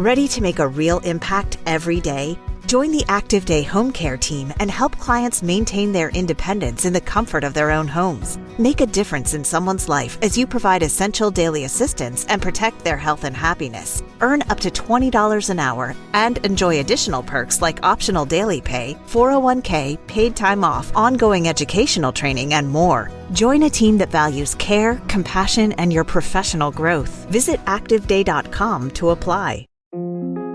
Ready to make a real impact every day? Join the Active Day Home Care team and help clients maintain their independence in the comfort of their own homes. Make a difference in someone's life as you provide essential daily assistance and protect their health and happiness. Earn up to $20 an hour and enjoy additional perks like optional daily pay, 401k, paid time off, ongoing educational training, and more. Join a team that values care, compassion, and your professional growth. Visit activeday.com to apply.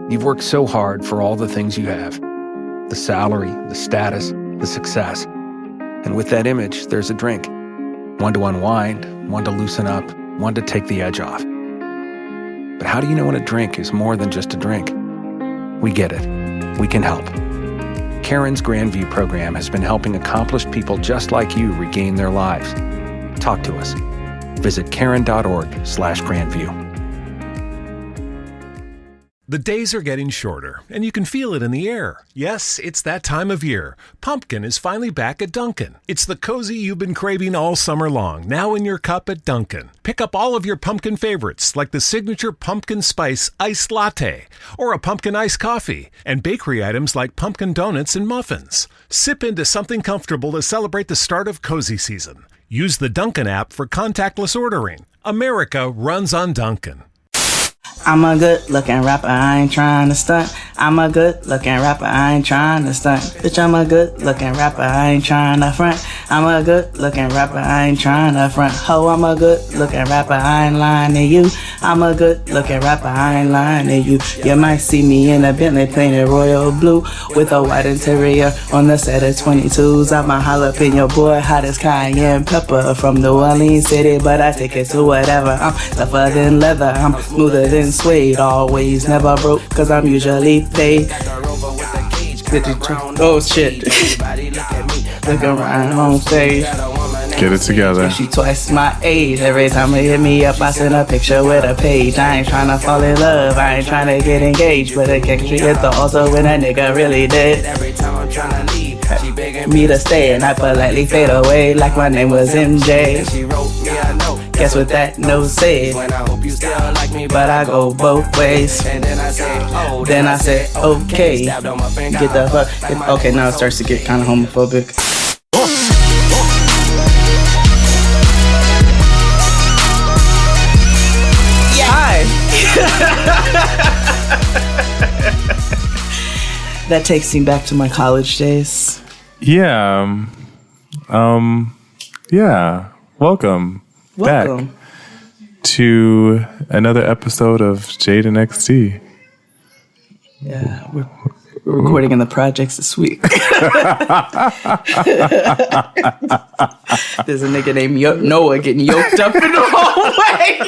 You've worked so hard for all the things you have. The salary, the status, the success. And with that image, there's a drink. One to unwind, one to loosen up, one to take the edge off. But how do you know when a drink is more than just a drink? We get it. We can help. Caron's Grandview program has been helping accomplished people just like you regain their lives. Talk to us. Visit caron.org/Grandview. The days are getting shorter, and you can feel it in the air. Yes, it's that time of year. Pumpkin is finally back at Dunkin'. It's the cozy you've been craving all summer long, now in your cup at Dunkin'. Pick up all of your pumpkin favorites, like the signature pumpkin spice iced latte, or a pumpkin iced coffee, and bakery items like pumpkin donuts and muffins. Sip into something comfortable to celebrate the start of cozy season. Use the Dunkin' app for contactless ordering. America runs on Dunkin'. I'm a good-looking rapper, I ain't trying to stunt. I'm a good-looking rapper, I ain't trying to stunt. Bitch, I'm a good-looking rapper, I ain't trying to front. I'm a good-looking rapper, I ain't trying to front. Ho, I'm a good-looking rapper, I ain't lying to you. I'm a good-looking rapper, I ain't lying to you. You might see me in a Bentley painted royal blue with a white interior on the set of 22s. I'm a jalapeno boy, hot as cayenne pepper from New Orleans City, but I take it to whatever. I'm tougher than leather, I'm smoother than suede, always never broke, cause I'm usually paid. Oh shit. Look around on stage. Get it together. She twice my age. Every time they hit me up, I send a picture with a page. I ain't tryna fall in love, I ain't tryna get engaged, but I can't hit the altar when a nigga really did. Every time I'm tryna leave, she begging me to stay, and I politely fade away like my name was MJ. She wrote me a note. Guess what that note said? When I hope you still like me, but I go both ways. And then I say, oh, then I say, okay. Get the fuck. Okay, now it starts to get kind of homophobic. That takes me back to my college days. Yeah. Yeah. Welcome back to another episode of Jade and XD. Yeah, we're recording in the projects this week. There's a nigga named Noah getting yoked up in the hallway.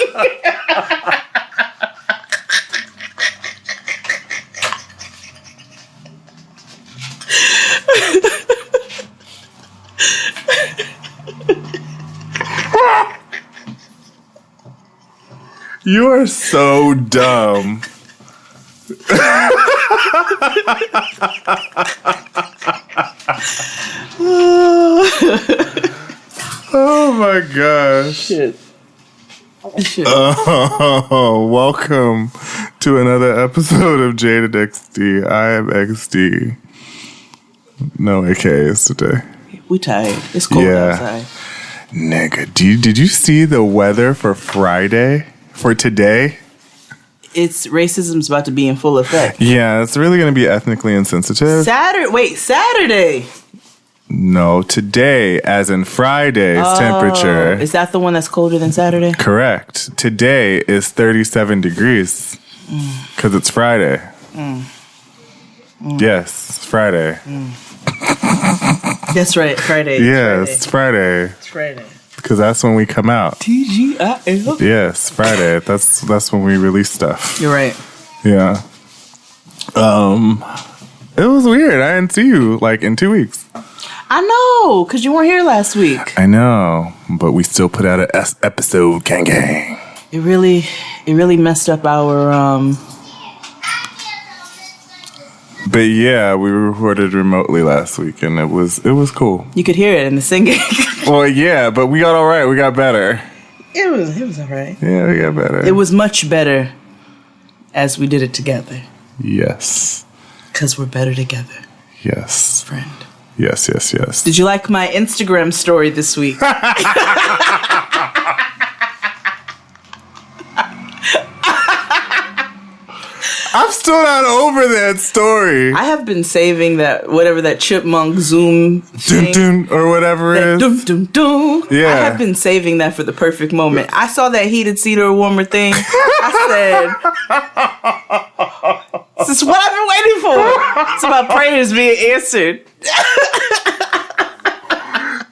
You are so dumb. Oh my gosh. Shit. Welcome to another episode of Jaded XD. I am XD. No AKs today. We tired. It's cold outside. Nigga, did you see the weather for Friday? For today? It's racism's about to be in full effect. Yeah, it's really going to be ethnically insensitive. Saturday. No, today, as in Friday's temperature. Is that the one that's colder than Saturday? Correct. Today is 37 degrees because it's Friday. Yes, it's Friday. That's right, Friday. Yes, it's Friday. It's Friday. Because that's when we come out. TGIL. Yes, Friday. That's when we release stuff. You're right. Yeah. It was weird. I didn't see you like in 2 weeks. I know, because you weren't here last week. I know, but we still put out an episode, gang. It really messed up our But yeah, we recorded remotely last week, and it was cool. You could hear it in the singing. Well, yeah, but we got all right. We got better. It was all right. Yeah, we got better. It was much better as we did it together. Yes. Because we're better together, Yes. friend. Yes, yes, yes. Did you like my Instagram story this week? I'm still not over that story. I have been saving that, whatever that chipmunk Zoom Dun, thing. dun, or whatever it is. Dum, dum, dum. Yeah. I have been saving that for the perfect moment. I saw that heated seat or warmer thing. I said, this is what I've been waiting for. It's about prayers being answered.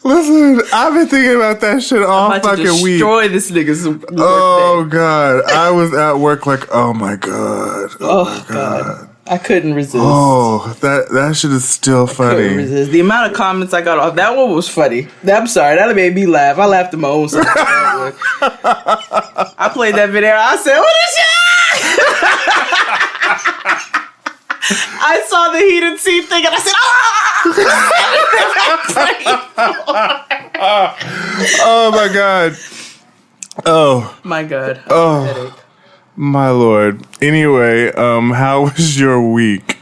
Listen, I've been thinking about that shit all I'm about to fucking week. destroy this nigga's Oh workday. God. I was at work like, oh my God. Oh God. I couldn't resist. Oh, that shit is still Couldn't funny. resist. The amount of comments I got off that one was funny. I'm sorry, that made me laugh. I laughed at my own self. I played that video. I said, "What is that?" I saw the heated seat thing and I said, Oh my God. Oh, my God. Oh. Headache. my Lord. Anyway, how was your week?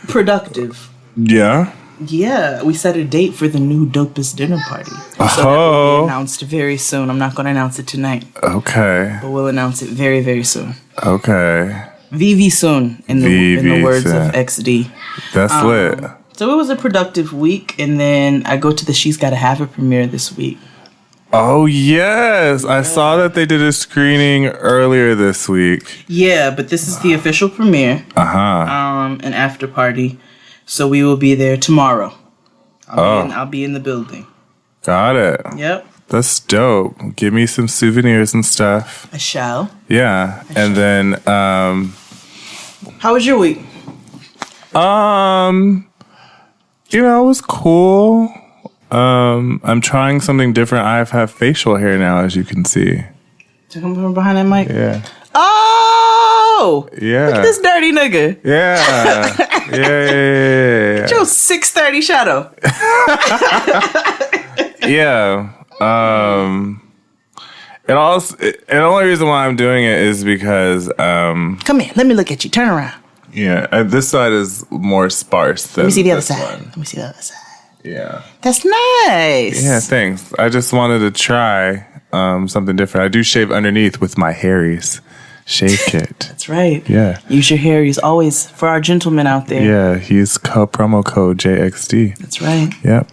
Productive. Yeah? Yeah, we set a date for the new Dopest dinner party. So that will Oh. be announced very soon. I'm not going to announce it tonight, Okay. but we'll announce it very, very soon. Okay. VV soon, in the VV words soon. of XD. That's lit. So it was a productive week, and then I go to the She's Gotta Have It premiere this week. Oh, yes. I saw that they did a screening earlier this week. Yeah, but this is the official premiere, Uh-huh. an after party. So we will be there tomorrow. I'll be in the building. Got it. Yep, That's dope. Give me some souvenirs and stuff. I shall. Yeah. And then, How was your week? you know, it was cool. I'm trying something different. I have facial hair now, as you can see. To come from behind that mic? Yeah. Oh! Yeah. Look at this dirty nigga. Yeah. Yeah. Your 630 shadow. Yeah. And the only reason why I'm doing it is because, Come here, let me look at you. Turn around. yeah, this side is more sparse than Let me see the other this side. one. Let me see the other side. Yeah. That's nice. Yeah, thanks. I just wanted to try something different. I do shave underneath with my Harry's shave kit. That's right. Yeah. Use your Harry's always for our gentlemen out there. Yeah, use promo code JXD. That's right. Yep.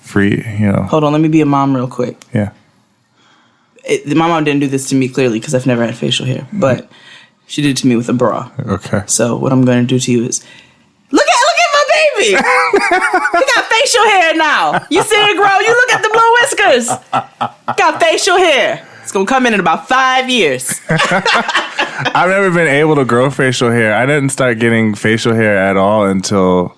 Free, you know. Hold on, let me be a mom real quick. Yeah. My mom didn't do this to me clearly because I've never had facial hair, but she did it to me with a bra. Okay. So what I'm going to do to you is look at my baby. He got facial hair now. You see it grow. You look at the blue whiskers. Got facial hair. It's going to come in about 5 years. I've never been able to grow facial hair. I didn't start getting facial hair at all until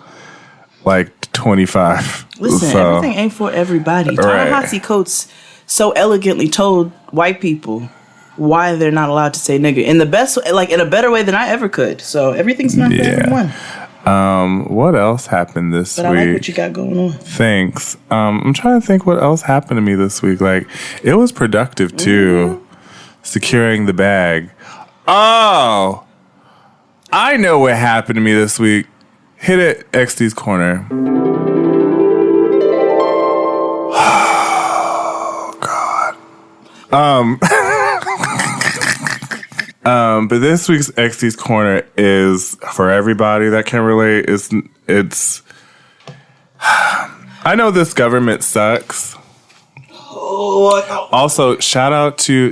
like 25. Listen, So, everything ain't for everybody. Right. Ta-Nehisi Coates so elegantly told white people why they're not allowed to say nigger in the best, like in a better way than I ever could. So everything's not for Yeah. everyone. what else happened this But I week? like what you got going on. Thanks. I'm trying to think what else happened to me this week. Like, it was productive too. Securing the bag. Oh, I know what happened to me this week. Hit it, XD's Corner. Oh, God. But this week's XD's Corner is for everybody that can relate. It's I know this government sucks. Also, shout out to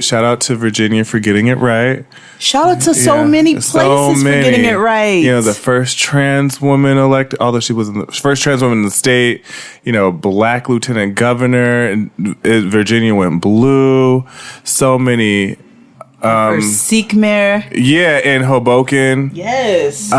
Virginia for getting it right. Shout out to so Yeah, many places so for many. getting it right. You know, the first trans woman elected, although she wasn't the first trans woman in the state. You know, black lieutenant governor, and Virginia went blue. So many. First Sikh mayor. Yeah, in Hoboken. Yes.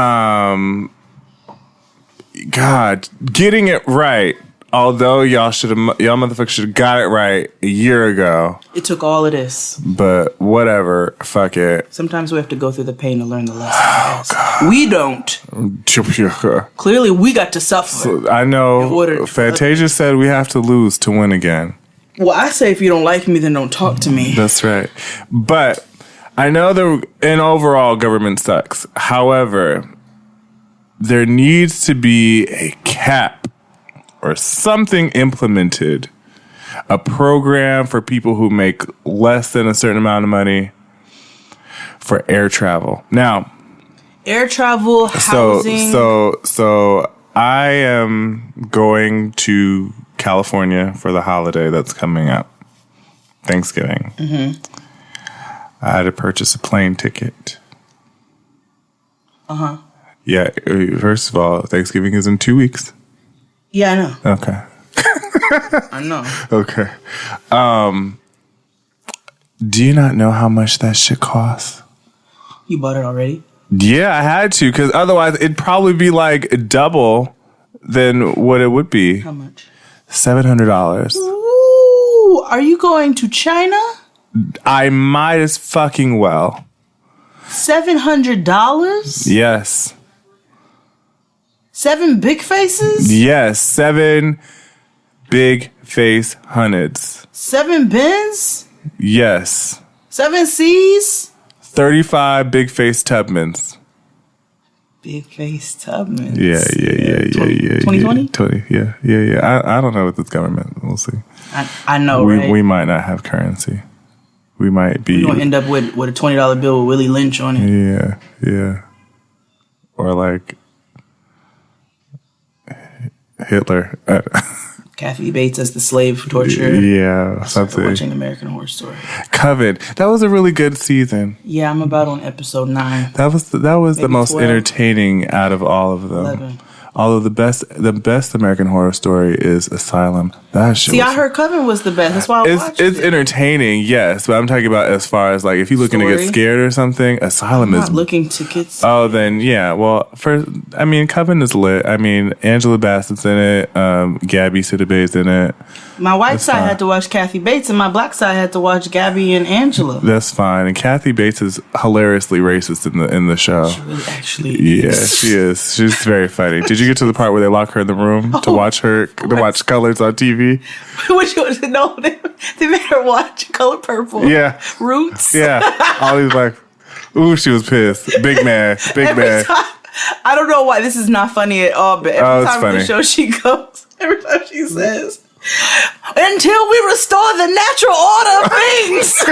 God, getting it right. Although y'all motherfuckers should have got it right a year ago. It took all of this. But whatever, fuck it. Sometimes we have to go through the pain to learn the lessons. We don't. I Clearly, we got to suffer. know. Fantasia said we have to lose to win again. Well, I say if you don't like me, then don't talk to me. That's right. But I know in overall government sucks. However, there needs to be a cap or something implemented, a program for people who make less than a certain amount of money for air travel. Now, air travel, housing. So I am going to California for the holiday that's coming up, Thanksgiving. Mm-hmm. I had to purchase a plane ticket. Uh-huh. Yeah, first of all, Thanksgiving is in 2 weeks. Yeah, I know. Okay. I know. Okay. Do you not know how much that shit costs? You bought it already? Yeah, I had to, because otherwise it'd probably be like double than what it would be. How much? $700. Ooh, are you going to China? I might as fucking well. $700? Yes. 7 big faces? Yes, 7 big face hundreds. 7 Bens? Yes. 7 C's? 35 big face Tubmans. Big face Tubmans. Yeah. 2020? 20, yeah. I don't know with this government. We'll see. I know, right? We might not have currency. We might be. We're going to end up with a $20 bill with Willie Lynch on it. Yeah. Or like Hitler. Kathy Bates as the slave torturer. Yeah, something. Watching American Horror Story. Coven. That was a really good season. Yeah, I'm about on episode 9. That was the most 12. Entertaining out of all of them. 11. Although the best American Horror Story is Asylum. That shit. See, I heard Coven was the best. That's why I watched it. It's entertaining, yes, but I'm talking about as far as like if you're looking to get scared or something, Asylum I'm is not looking to get scared. Oh, then yeah. Well, Coven is lit. I mean, Angela Bassett's in it. Gabby Sidibe's in it. My white side had to watch Kathy Bates, and my black side had to watch Gabby and Angela. That's fine. And Kathy Bates is hilariously racist in the show. She really actually is. Yeah, she is. She's very funny. Did you get to the part where they lock her in the room to watch colors on TV? Which was no, they made her watch Color Purple. Yeah, Roots. Yeah, all these like, ooh, she was pissed. Big man. I don't know why this is not funny at all, but every time funny. the show she goes, every time she says, "Until we restore the natural order of things."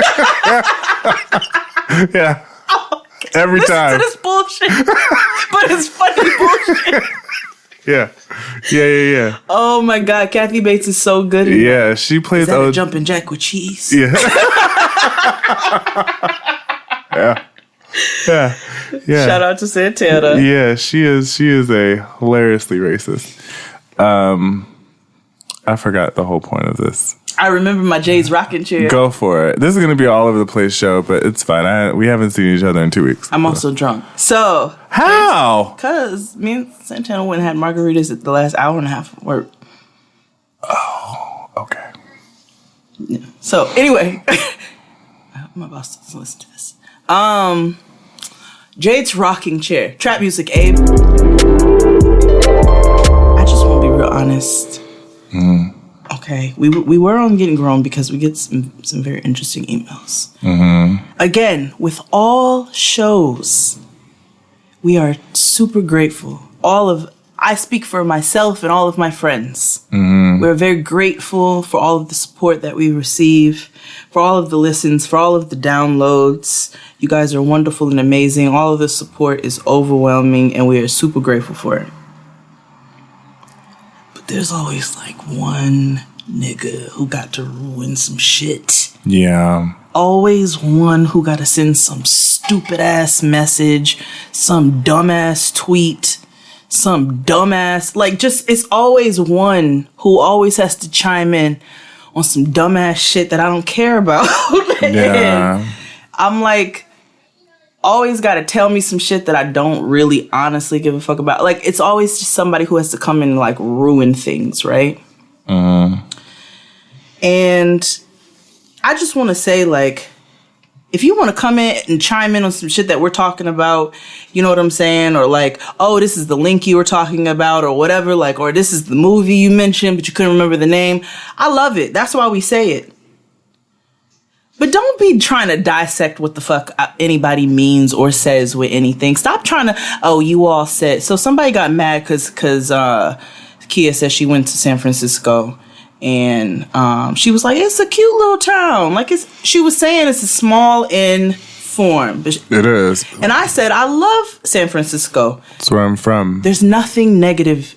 Yeah. Every time. Listen to this bullshit, but it's funny bullshit. Yeah. Oh my God, Kathy Bates is so good. Yeah, she plays a jumping jack with cheese. Yeah. Yeah. Shout out to Santana. Yeah, she is a hilariously racist. I forgot the whole point of this. I remember my Jay's rocking chair. Go for it. This is going to be all over the place show, but it's fine. We haven't seen each other in 2 weeks. I'm also drunk. So. How? Because me and Santana went and had margaritas at the last hour and a half of work. Oh, okay. Yeah. So, anyway. My boss doesn't listen to this. Jade's rocking chair. Trap music, Abe. I just want to be real honest. Okay, we were on Getting Grown because we get some very interesting emails. Mm-hmm. Again, with all shows, we are super grateful. I speak for myself and all of my friends. Mm-hmm. We're very grateful for all of the support that we receive, for all of the listens, for all of the downloads. You guys are wonderful and amazing. All of the support is overwhelming, and we are super grateful for it. There's always like one nigga who got to ruin some shit. Yeah. Always one who got to send some stupid ass message, some dumbass tweet, some dumbass, it's always one who always has to chime in on some dumbass shit that I don't care about. Yeah. And I'm like, always got to tell me some shit that I don't really honestly give a fuck about. Like, it's always just somebody who has to come and like ruin things, right? And I just want to say, like, if you want to come in and chime in on some shit that we're talking about, you know what I'm saying? Or like, oh, this is the link you were talking about or whatever, like, or this is the movie you mentioned, but you couldn't remember the name. I love it. That's why we say it. But don't be trying to dissect what the fuck anybody means or says with anything. Stop trying to, you all said. So somebody got mad because Kia said she went to San Francisco. And she was like, it's a cute little town. Like, she was saying it's a small in form. It is. And I said, I love San Francisco. That's where I'm from. There's nothing negative.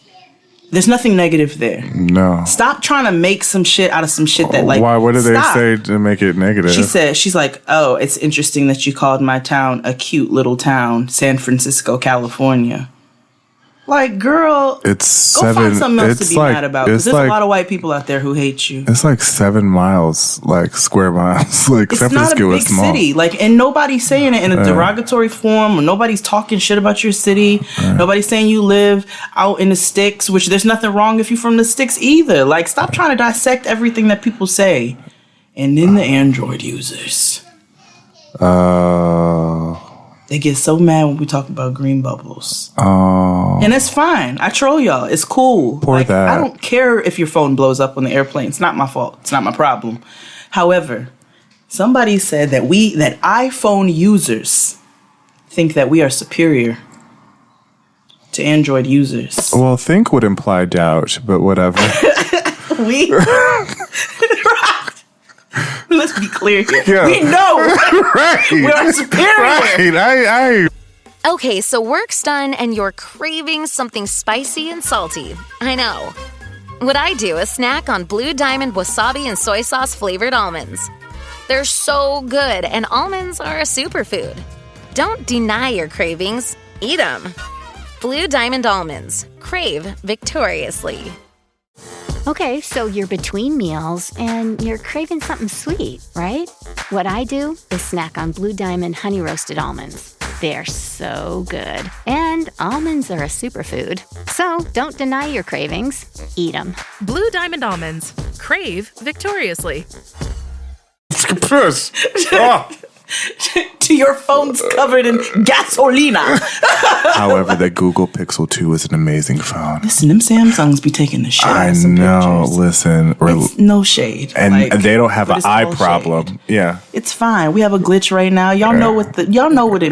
There's nothing negative there. No. Stop trying to make some shit out of some shit that, like, why? What did stop. they say to make it negative? She's like, oh, it's interesting that you called my town a cute little town, San Francisco, California. Like, girl, it's go find something else to be mad about. Because there's a lot of white people out there who hate you. It's like 7 miles, like square miles. Like, it's San Francisco is small. It's not a big city. Like, and nobody's saying it in a derogatory form, or nobody's talking shit about your city. Nobody's saying you live out in the sticks, which there's nothing wrong if you're from the sticks either. Like, stop trying to dissect everything that people say. And then the Android users. They get so mad when we talk about green bubbles. Oh. And it's fine. I troll y'all. It's cool. That. I don't care if your phone blows up on the airplane. It's not my fault. It's not my problem. However, somebody said that that iPhone users think that we are superior to Android users. Well, think would imply doubt, but whatever. Let's be clear here. Yeah. We know we are superior. Right. Okay, so work's done and you're craving something spicy and salty. I know. What I do is snack on Blue Diamond wasabi and soy sauce flavored almonds. They're so good, and almonds are a superfood. Don't deny your cravings. Eat them. Blue Diamond almonds. Crave victoriously. Okay, so you're between meals and you're craving something sweet, right? What I do is snack on Blue Diamond honey roasted almonds. They're so good. And almonds are a superfood. So don't deny your cravings. Eat them. Blue Diamond almonds. Crave victoriously. To your phone's covered in gasolina. However, the Google Pixel 2 is an amazing phone. Listen, them Samsungs be taking the shit out of some pictures. Listen. It's no shade. And they don't have an eye problem. Shade. Yeah. It's fine. We have a glitch right now. Y'all know what it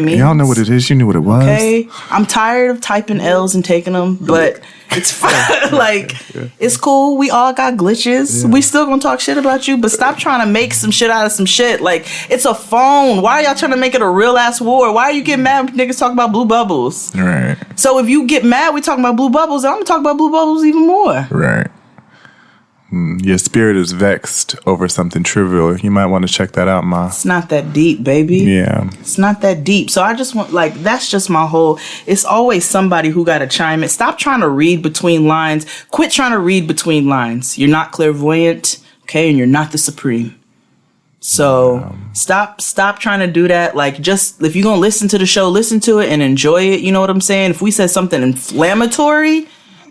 means. Y'all know what it is. You knew what it was. Okay. I'm tired of typing L's and taking them, but it's fine. Like, it's cool. We all got glitches. Yeah. We still gonna talk shit about you, but stop trying to make some shit out of some shit. Like, it's a phone. Why are y'all trying to make it a real ass war? Why are you getting mad when niggas talk about blue bubbles? Right. So if you get mad, we talking about blue bubbles, I'm gonna talk about blue bubbles even more. Right. Your spirit is vexed over something trivial. You might want to check that out, Ma. It's not that deep, baby. Yeah. It's not that deep. So I just want, like, that's just my whole, it's always somebody who got to chime in. Stop trying to read between lines. Quit trying to read between lines. You're not clairvoyant, okay? And you're not the supreme. So stop trying to do that. Like, just, if you're going to listen to the show, listen to it and enjoy it. You know what I'm saying? If we said something inflammatory,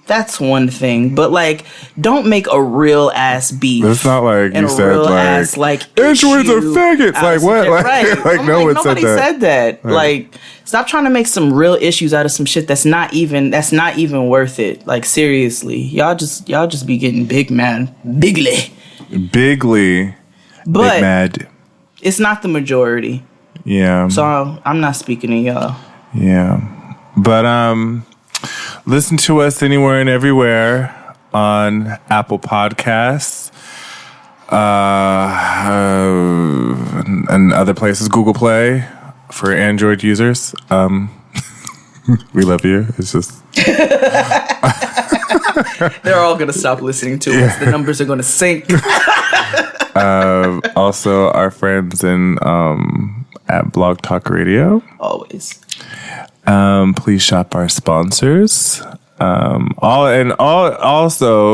that's one thing, but like, don't make a real ass beef. It's not like you said, like Androids are faggots. Like what? Like, right. like no one nobody said that. Right. Like, stop trying to make some real issues out of some shit that's not even worth it. Like, seriously, y'all just be getting bigly, but big mad. It's not the majority. Yeah. So I'm not speaking to y'all. Yeah, but listen to us anywhere and everywhere on Apple Podcasts and other places, Google Play for Android users. We love you. It's just... They're all going to stop listening to us. The numbers are going to sink. Also, our friends at Blog Talk Radio. Always. Please shop our sponsors. Also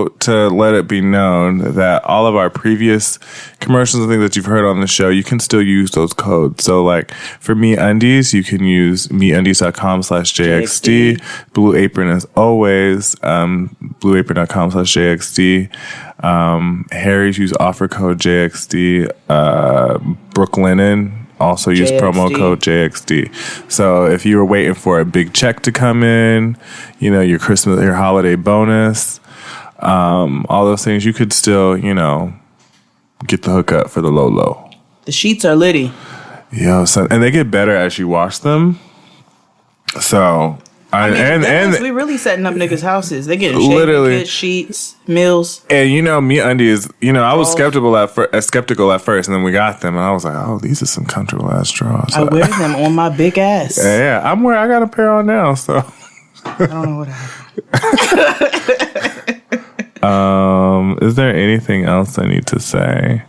to let it be known that all of our previous commercials and things that you've heard on the show, you can still use those codes. So like for MeUndies, you can use meundies.com/JXD. Blue Apron as always, blueapron.com/JXD. Harry's, use offer code JXD. Brooklinen, also use JXD. promo code JXD. So if you were waiting for a big check to come in, you know, your Christmas, your holiday bonus, all those things, you could still, you know, get the hookup for the low. The sheets are litty. Yo, so, and they get better as you wash them. So, we really setting up niggas' houses. They getting literally kits, sheets, meals. And MeUndies, I was skeptical at first, and then we got them, and I was like, oh, these are some comfortable ass drawers. I wear them on my big ass. Yeah, I got a pair on now, so. I don't know what happened. Is there anything else I need to say?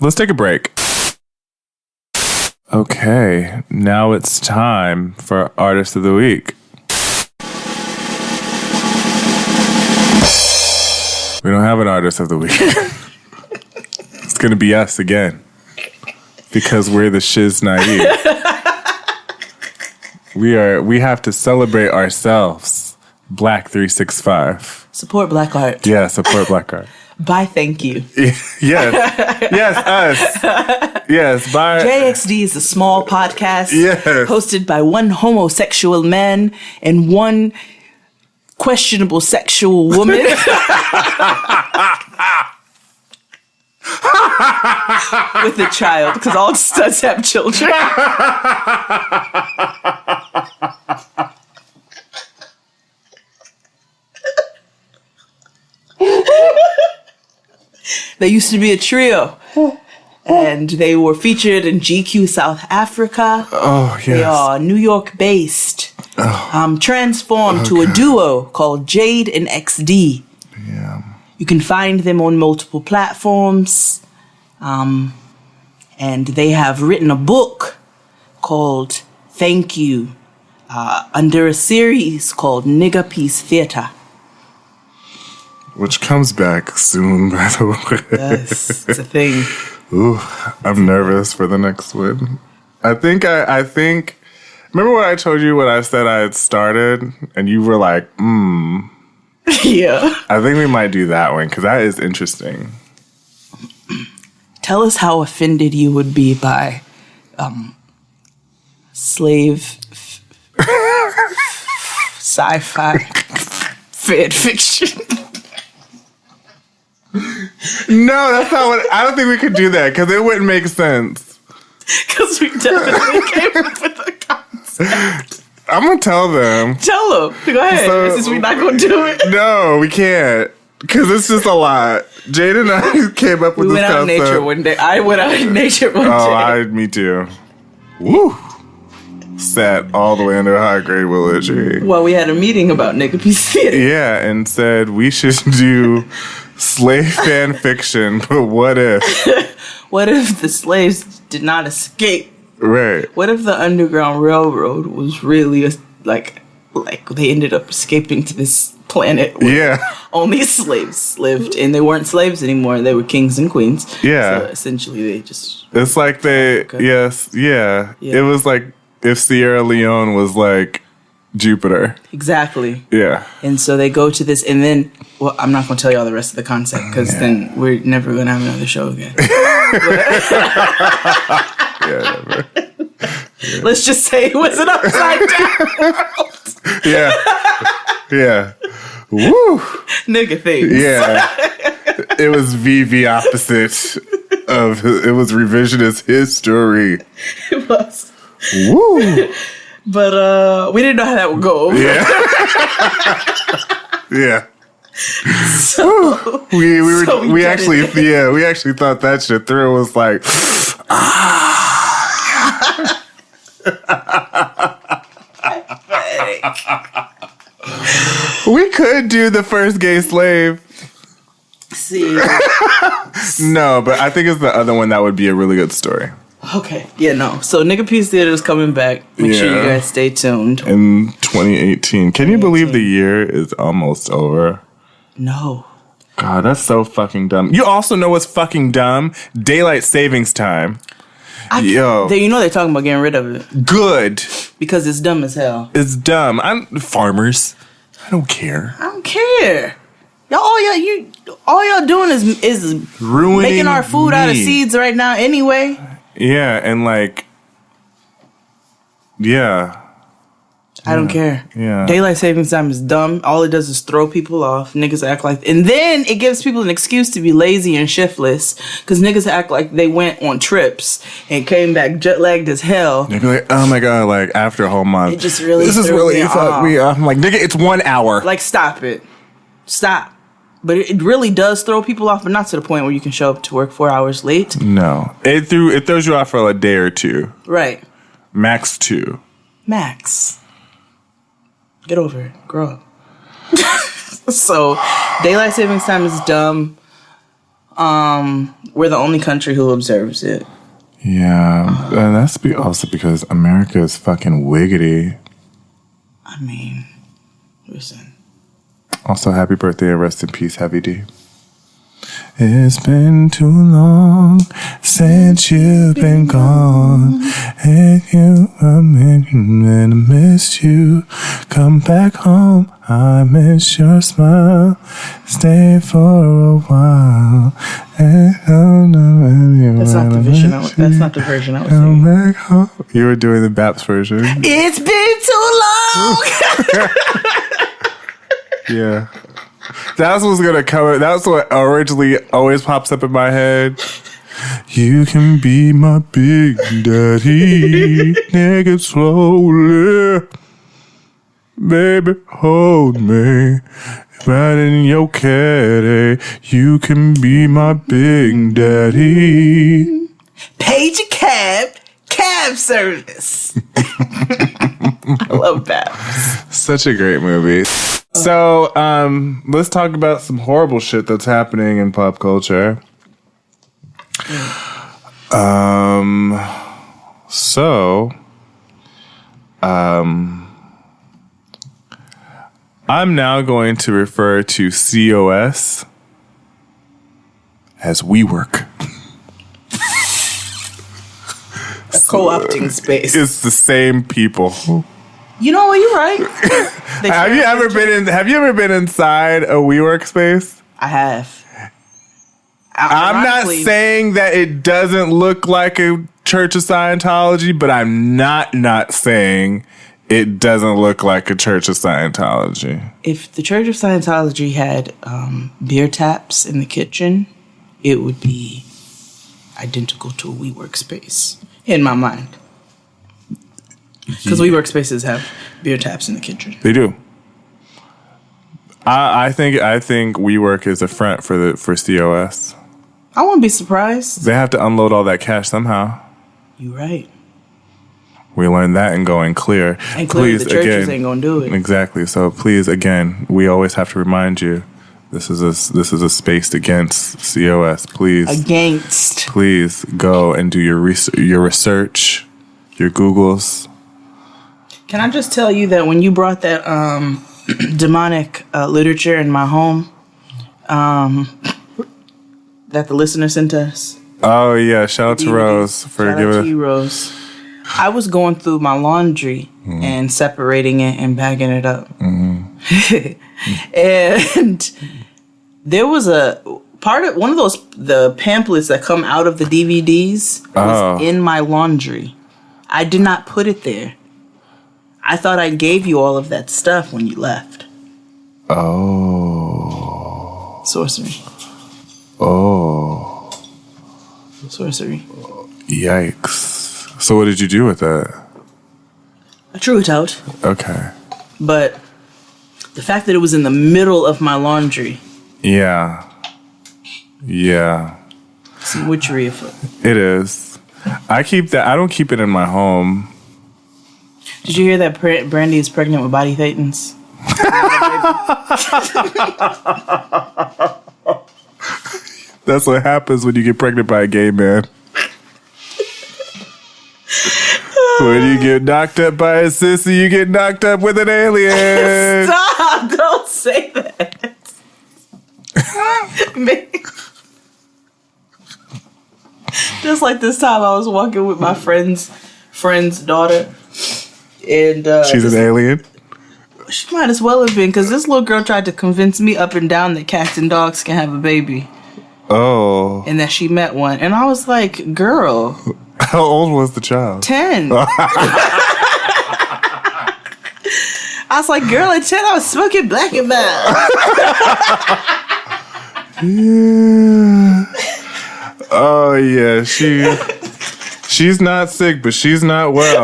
Let's take a break. Okay, now it's time for Artist of the Week. We don't have an Artist of the Week. It's going to be us again. Because we're the shiz naive. We have to celebrate ourselves. Black 365. Support black art. Yeah, support black art. Bye, thank you. Yes, us. Yes, bye. JXD is a small podcast hosted by one homosexual man and one questionable sexual woman. With a child, because all studs have children. They used to be a trio, and they were featured in GQ South Africa. Oh, yes. They are New York based, transformed to a duo called Jade and XD. Yeah. You can find them on multiple platforms, and they have written a book called Thank You, under a series called Nigga Peace Theater. Which comes back soon, by the way. Yes, it's a thing. Ooh, I'm nervous for the next one. I think. Remember what I told you when I said I had started, and you were like, Yeah. I think we might do that one, because that is interesting. Tell us how offended you would be by slave sci-fi fan fiction. No, that's not what. I don't think we could do that, because it wouldn't make sense. Because we definitely came up with the concept. I'm going to tell them. Tell them. Go ahead. Since we're not going to do it. No, we can't. Because it's just a lot. Jade and I came up with this concept. We went out in nature one day. I went out in nature one day. Me too. Woo. Sat all the way under a high grade willow tree. Well, we had a meeting about Nigga Peace Theater. Yeah, and said we should do slave fan fiction, but what if? What if the slaves did not escape? Right. What if the Underground Railroad was really like they ended up escaping to this planet where only slaves lived, and they weren't slaves anymore, they were kings and queens. Yeah. So essentially they just... It's like they... Yes, yeah. It was like if Sierra Leone was like Jupiter. Exactly. Yeah. And so they go to this, and then... Well, I'm not going to tell you all the rest of the concept, because then we're never going to have another show again. Never. Yeah. Let's just say it was an upside down world. Yeah. Woo. Nigga things. Yeah. It was VV opposite of... It was revisionist history. It was. Woo. But we didn't know how that would go over. Yeah. Yeah. So we actually thought that shit through. Was like, we could do the first gay slave. See, no, but I think it's the other one that would be a really good story. Okay, yeah, no. So Nigga Peace Theater is coming back. Make sure you guys stay tuned. In 2018. Can you believe the year is almost over? No. God, that's so fucking dumb. You also know what's fucking dumb? Daylight savings time. Yo. They're talking about getting rid of it. Good. Because it's dumb as hell. It's dumb. I'm farmers. I don't care. I don't care. All y'all doing is ruining making our food out of seeds right now anyway. Yeah, and like, yeah. I don't care. Yeah. Daylight savings time is dumb. All it does is throw people off. Niggas act like... And then it gives people an excuse to be lazy and shiftless. Because niggas act like they went on trips and came back jet-lagged as hell. They'd be like, oh my God, like after a whole month. It just really This is threw really me fucked me off. up. I'm like, nigga, it's 1 hour. Like, stop it. Stop. But it really does throw people off, but not to the point where you can show up to work 4 hours late. No. It throws you off for a day or two. Right. Max 2. Max. Get over it. Grow up. So, daylight savings time is dumb. We're the only country who observes it. Yeah. That's also because America is fucking wiggity. I mean, listen. Also, happy birthday and rest in peace, Heavy D. It's been too long since you've been gone, and I miss you. Come back home, I miss your smile. Stay for a while. That's not the version. That's not the version I was Come singing. back home. You were doing the Baps version. It's been too long. Yeah. That's what's gonna come. That's what originally always pops up in my head. You can be my big daddy. Take it slowly. Baby, hold me. Right in your caddy. You can be my big daddy. Page a cab service. I love that. Such a great movie. So, let's talk about some horrible shit that's happening in pop culture. I'm now going to refer to COS as WeWork. Co-opting space. It's the same people. You know what? You're right. Have you ever been inside a WeWork space? I have. I'm not Ironically, saying that it doesn't look like a Church of Scientology, but I'm not saying it doesn't look like a Church of Scientology. if the Church of Scientology had beer taps in the kitchen, it would be identical to a WeWork space in my mind. Because WeWork spaces have beer taps in the kitchen. They do. I think WeWork is a front for COS. I won't be surprised. They have to unload all that cash somehow. You're right. We learned that in Going Clear. And clearly Please, the churches again, ain't gonna do it. Exactly. So please, again, we always have to remind you, this is a space against COS. Please, Against. please go and do your research, your Googles. Can I just tell you that when you brought that demonic literature in my home, that the listener sent us. Oh yeah, shout out to Rose for Shout out to you, Rose. I was going through my laundry and separating it and bagging it up. And there was one of the pamphlets that come out of the DVDs was in my laundry. I did not put it there. I thought I gave you all of that stuff when you left. Oh. Sorcery. Oh. Sorcery. Yikes. So what did you do with that? I threw it out. Okay. But the fact that it was in the middle of my laundry. Yeah. Yeah. Some witchery afoot. It is. I don't keep it in my home. Did you hear that Brandy is pregnant with body thetans? That's what happens when you get pregnant by a gay man. When you get knocked up by a sissy, you get knocked up with an alien. Stop! Don't say that. Just like this time I was walking with my friend's daughter. And she's an alien? She might as well have been, because this little girl tried to convince me up and down that cats and dogs can have a baby. Oh. And that she met one. And I was like, girl. How old was the child? 10. I was like, girl, at 10, I was smoking black and mild. Yeah. Oh yeah, she's not sick, but she's not well.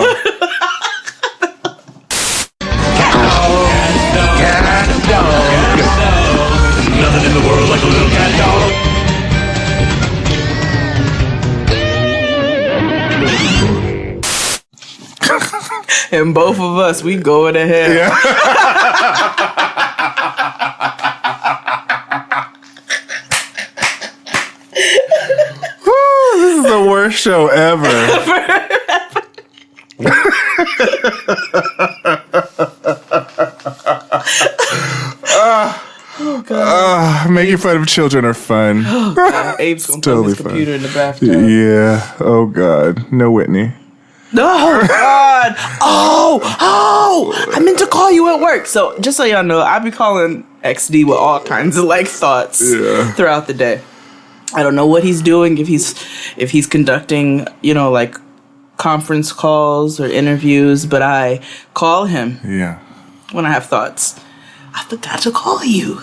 Nothing in the world like a little cat dog. And both of us, we going to hell. Yeah. This is the worst show ever. Making fun of children are fun. Abe's gonna Totally put his fun. computer in the bathtub. Yeah. Oh God. No Whitney. No, God. Oh, I meant to call you at work. So just so y'all know, I be calling XD with all kinds of like thoughts throughout the day. I don't know what he's doing, if he's conducting, you know, like conference calls or interviews, but I call him when I have thoughts. I forgot to call you.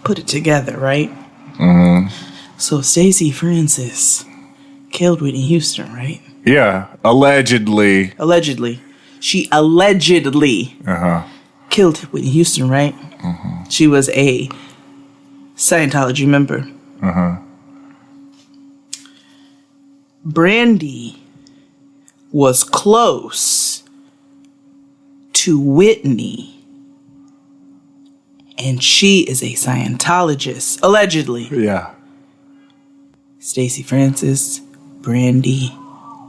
Put it together, right? So Stacey Francis killed Whitney Houston, right? Yeah. Allegedly. She allegedly killed Whitney Houston, right? She was a Scientology member. Brandy was close to Whitney, and she is a Scientologist, allegedly. Yeah. Stacey Francis, Brandy,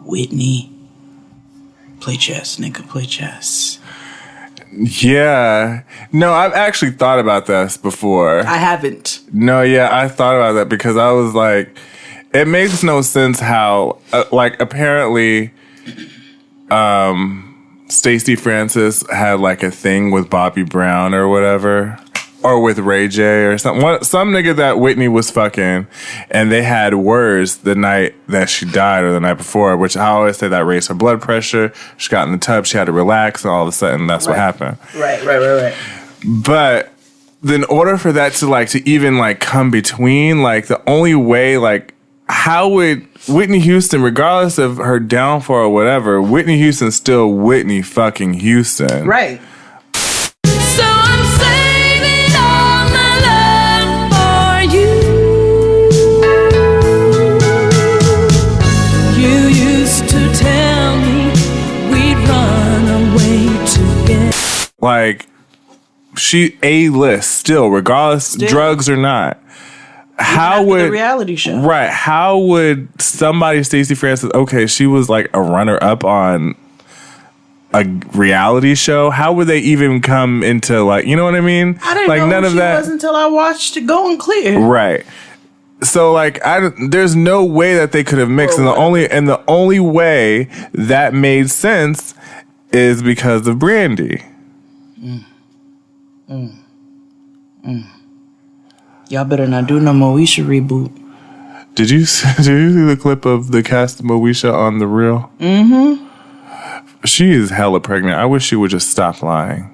Whitney. Play chess, nigga, play chess. Yeah. No, I've actually thought about this before. I haven't. No, yeah, I thought about that because I was like, it makes no sense how, apparently, Stacey Francis had like a thing with Bobby Brown or whatever, or with Ray J or something. Some nigga that Whitney was fucking, and they had words the night that she died or the night before, which I always say that raised her blood pressure. She got in the tub, she had to relax, and all of a sudden that's what happened. Right. But in order for that to even come between, like the only way, like, how would Whitney Houston, regardless of her downfall or whatever, Whitney Houston's still Whitney fucking Houston. Right. So I'm saving all my love for you. You used to tell me we'd run away together. Like, she A-list still, regardless drugs or not. How would the reality show? Right. How would somebody, Stacey Francis, okay, she was like a runner-up on a reality show. How would they even come into, like, you know what I mean? I didn't like, know none who of she that was until I watched it Going Clear. Right. So, like, there's no way that they could have mixed, and the only way that made sense is because of Brandy. Y'all better not do no Moesha reboot. Did you see the clip of the cast of Moesha on The Real? She is hella pregnant. I wish she would just stop lying.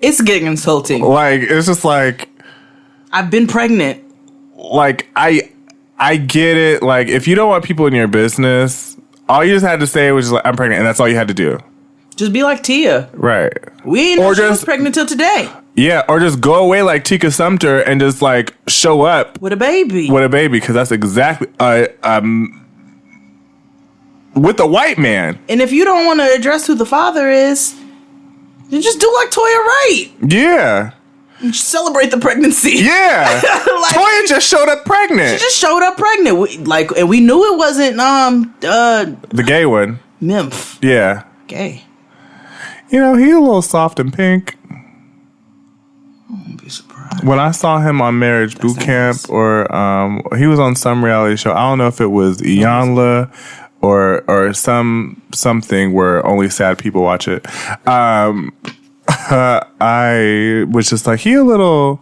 It's getting insulting. Like, it's just like, I've been pregnant. like, I get it. Like, if you don't want people in your business, all you just had to say was just like, I'm pregnant, and that's all you had to do. Just be like Tia. Right. We ain't know Or she was just- pregnant till today. Yeah, or just go away like Tika Sumter and just like show up With a baby. with a baby, because that's exactly with a white man. And if you don't want to address who the father is, then just do like Toya Wright. Yeah. And celebrate the pregnancy. Yeah. Like, Toya just showed up pregnant. She just showed up pregnant. And we knew it wasn't The gay one. Nymph. Yeah. Gay. You know, he's a little soft and pink. Don't be surprised. When I saw him on Marriage Boot Camp, or he was on some reality show. I don't know if it was Iyanla or something where only sad people watch it. I was just like, he a little,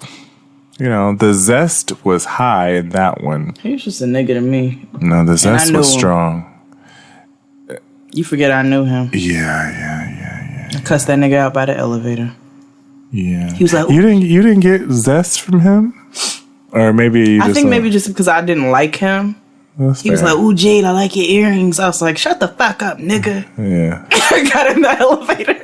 you know, the zest was high in that one. He was just a nigga to me. No, the zest knew was him. strong. You forget I knew him. Yeah. I cussed that nigga out by the elevator. Yeah. He was like, you didn't get zest from him? Or maybe I think maybe just because I didn't like him. He was like, "Ooh, Jade, I like your earrings." I was like, "Shut the fuck up, nigga." Yeah. I got in the elevator.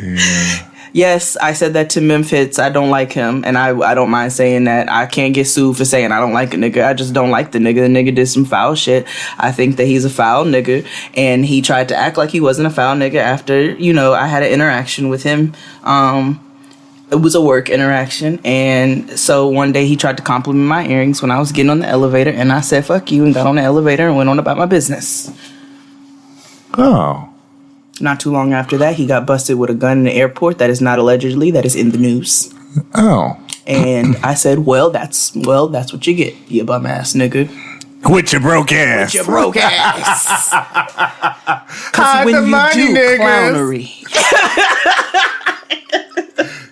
Yeah. Yes, I said that to Memphis. I don't like him, and I don't mind saying that. I can't get sued for saying I don't like a nigga. I just don't like the nigga. The nigga did some foul shit. I think that he's a foul nigga, and he tried to act like he wasn't a foul nigga after, I had an interaction with him. It was a work interaction, and so one day he tried to compliment my earrings when I was getting on the elevator, and I said, "Fuck you," and got on the elevator and went on about my business. Oh. Not too long after that, he got busted with a gun in the airport. That is not allegedly. That is in the news. Oh. And I said, well, that's what you get, you bum ass nigga. With your broke ass. With your broke ass. Hide when the you money, do niggas. clownery.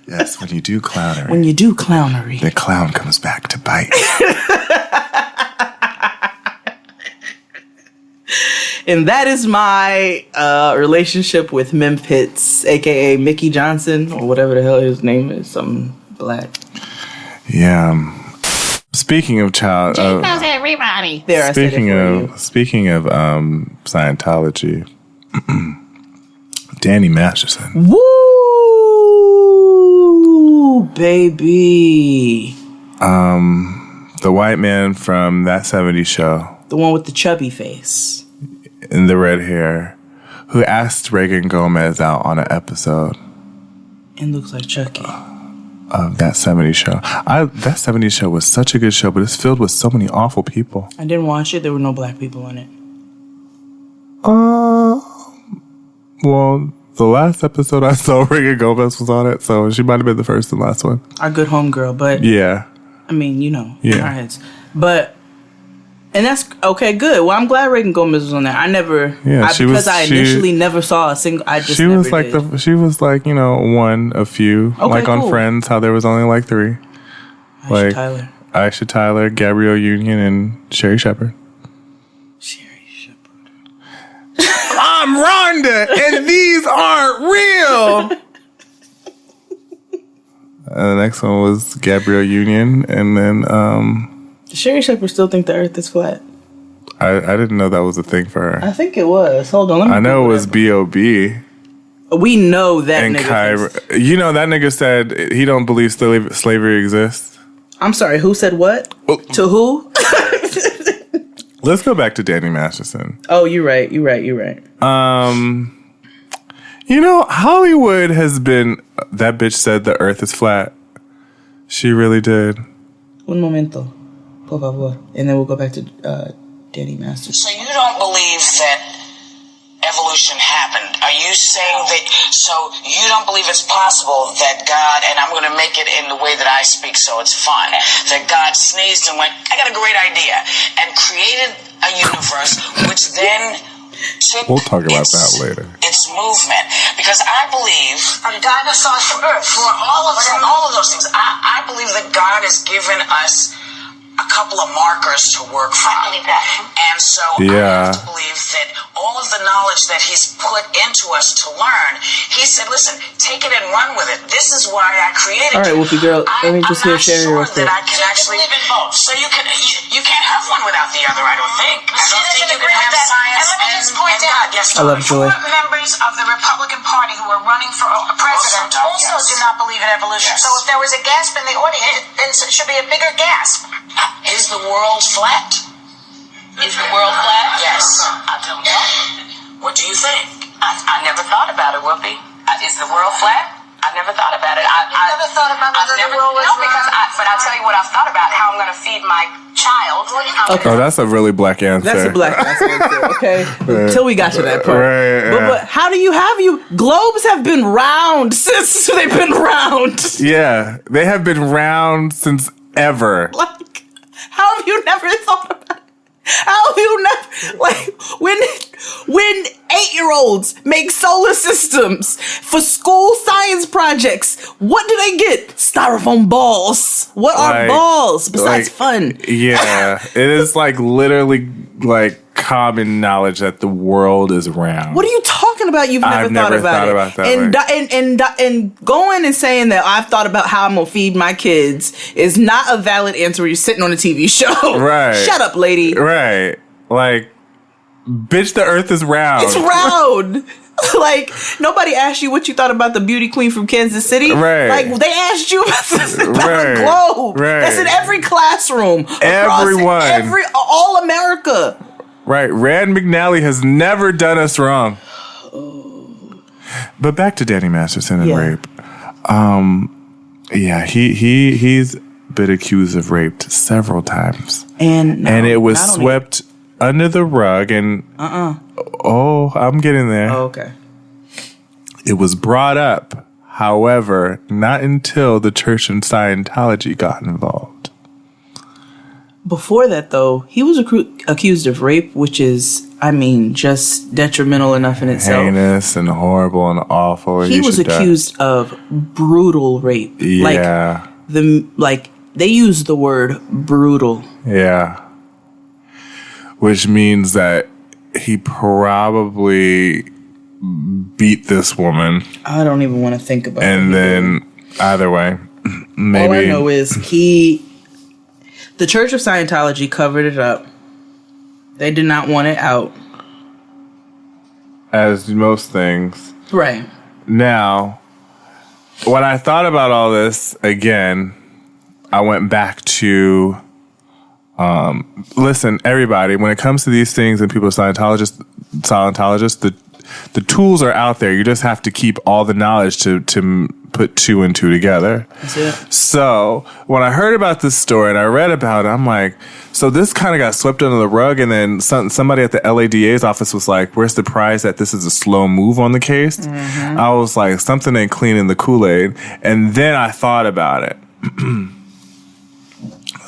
Yes, when you do clownery. When you do clownery. The clown comes back to bite. And that is my relationship with Memphis, a.k.a. Mickey Johnson, or whatever the hell his name is, something black. Yeah. Speaking of child... Jade knows everybody. There, I said it for you. Speaking of Scientology, Danny Masterson. Woo, baby. The white man from That 70s Show. The one with the chubby face. And the red hair, who asked Reagan Gomez out on an episode. It looks like Chucky. Of That 70s Show. That 70s Show was such a good show, but it's filled with so many awful people. I didn't watch it. There were no black people in it. Well, the last episode I saw, Reagan Gomez was on it, so she might have been the first and last one. Our good homegirl, but... Yeah. I mean, in Yeah. our heads. But... And that's okay. Good. Well, I'm glad Reagan Gomez was on there. I never, I initially never saw a single. I just she never was like did. she was like one of few. Okay, like on cool. Friends, how there was only like 3. Aisha Tyler, Gabrielle Union, and Sherry Shepherd. I'm Rhonda, and these aren't real. And the next one was Gabrielle Union, and then Does Sherry Shepherd still think the Earth is flat? I didn't know that was a thing for her. I think it was. Hold on, let me. I know it was B.O.B. We know that and nigga. Kyra. That nigga said he don't believe slavery exists. I'm sorry. Who said what? To who? Let's go back to Danny Masterson. Oh, you're right. Hollywood has been. That bitch said the Earth is flat. She really did. Un momento, por favor, and then we'll go back to Danny Masterson. So you don't believe that evolution happened? Are you saying that? So you don't believe it's possible that God, and I'm going to make it in the way that I speak, so it's fun. That God sneezed and went, "I got a great idea," and created a universe, which then. We'll talk about that later. It's movement, because I believe dinosaurs from Earth, for all of those things. I believe that God has given us a couple of markers to work from. I believe that, and so I have to believe that all of the knowledge that He's put into us to learn, He said, "Listen, take it and run with it. This is why I created." All right, Whoopi girl, let me just hear Sherry real quick. That I can actually believe in both. So you can't have one without the other. I don't think. I don't think you can have science and let me just point out. Yes, I love Joy. Members of the Republican Party who are running for president also do not believe in evolution. So if there was a gasp in the audience, then it should be a bigger gasp. Is the world flat? Is the world flat? Yes. I don't know. What do you think? I never thought about it, Whoopi. Is the world flat? I never thought about it. I never thought about whether the world was flat. But I'll tell you what I've thought about, how I'm going to feed my child. Okay. Oh, that's a really black answer. That's a black answer, okay? Until we got to that part. Right, but how do you globes have been round since they've been round. Yeah, they have been round since ever. Like, how have you never thought about it? How have you never, when 8-year-olds make solar systems for school science projects, what do they get? Styrofoam balls. What are balls besides fun? Yeah, it is literally common knowledge that the world is round. What are you talking about? You've never thought about it. And going and saying that I've thought about how I'm gonna feed my kids is not a valid answer when you're sitting on a TV show. Right. Shut up, lady. Right. Like, bitch, the earth is round. It's round. Like, nobody asked you what you thought about the beauty queen from Kansas City. Right. Like, they asked you about the Right. globe. Right. That's in every classroom. Everyone. All America. Right. Rand McNally has never done us wrong. But back to Danny Masterson and rape. Yeah, he's been accused of rape several times. And it was swept under the rug and oh, I'm getting there. Oh, okay. It was brought up, however, not until the Church and Scientology got involved. Before that, though, he was accused of rape, which is, I mean, just detrimental enough in itself. Heinous and horrible and awful. He was accused of brutal rape. Yeah. They use the word brutal. Yeah. Which means that he probably beat this woman. I don't even want to think about it. And then, either way, maybe. All I know is the Church of Scientology covered it up. They did not want it out. As most things. Right. Now, when I thought about all this again, I went back to, listen, everybody, when it comes to these things and people are Scientologists, the tools are out there. You just have to keep all the knowledge to put two and two together. That's it. So when I heard about this story and I read about it, I'm like, so this kind of got swept under the rug, and then somebody at the LADA's office was like, we're surprised that this is a slow move on the case. Mm-hmm. I was like, something ain't clean in the Kool-Aid. And then I thought about it.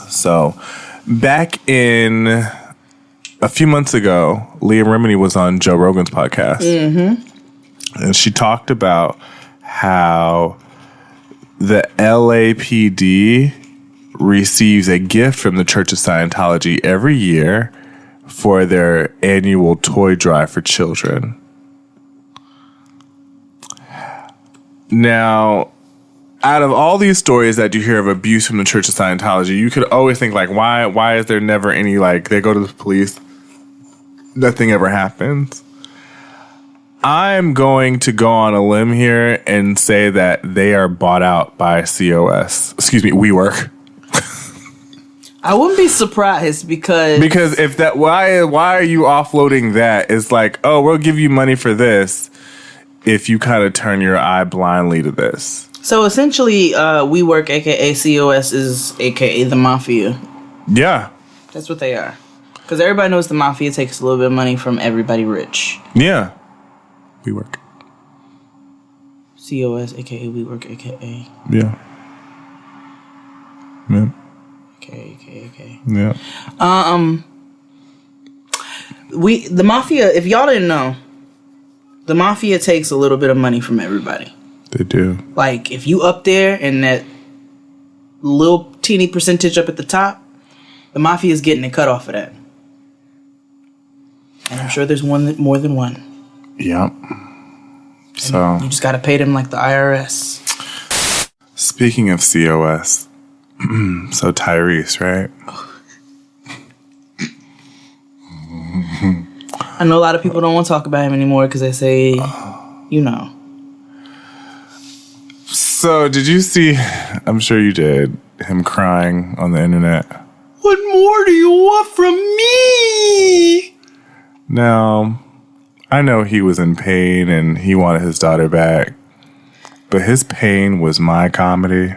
So back in a few months ago, Leah Remini was on Joe Rogan's podcast. Mm-hmm. And she talked about how the LAPD receives a gift from the Church of Scientology every year for their annual toy drive for children. Now, out of all these stories that you hear of abuse from the Church of Scientology, you could always think, like, why is there never any, like, they go to the police, nothing ever happens? I'm going to go on a limb here and say that they are bought out by WeWork. I wouldn't be surprised because if that, why are you offloading that? It's like, oh, we'll give you money for this if you kind of turn your eye blindly to this. So essentially, WeWork, aka COS, is aka the mafia. Yeah, that's what they are. Because everybody knows the mafia takes a little bit of money from everybody rich. Yeah. WeWork. COS, aka WeWork, aka. Yeah. Yeah. Okay. Yeah. The mafia, if y'all didn't know, the mafia takes a little bit of money from everybody. They do. Like, if you up there and that little teeny percentage up at the top, the mafia is getting a cut off of that. And I'm sure there's more than one. Yep. So you just got to pay them like the IRS. Speaking of COS, so Tyrese, right? I know a lot of people don't want to talk about him anymore because they say, you know. So did you see, I'm sure you did, him crying on the internet? What more do you want from me? Now, I know he was in pain and he wanted his daughter back, but his pain was my comedy.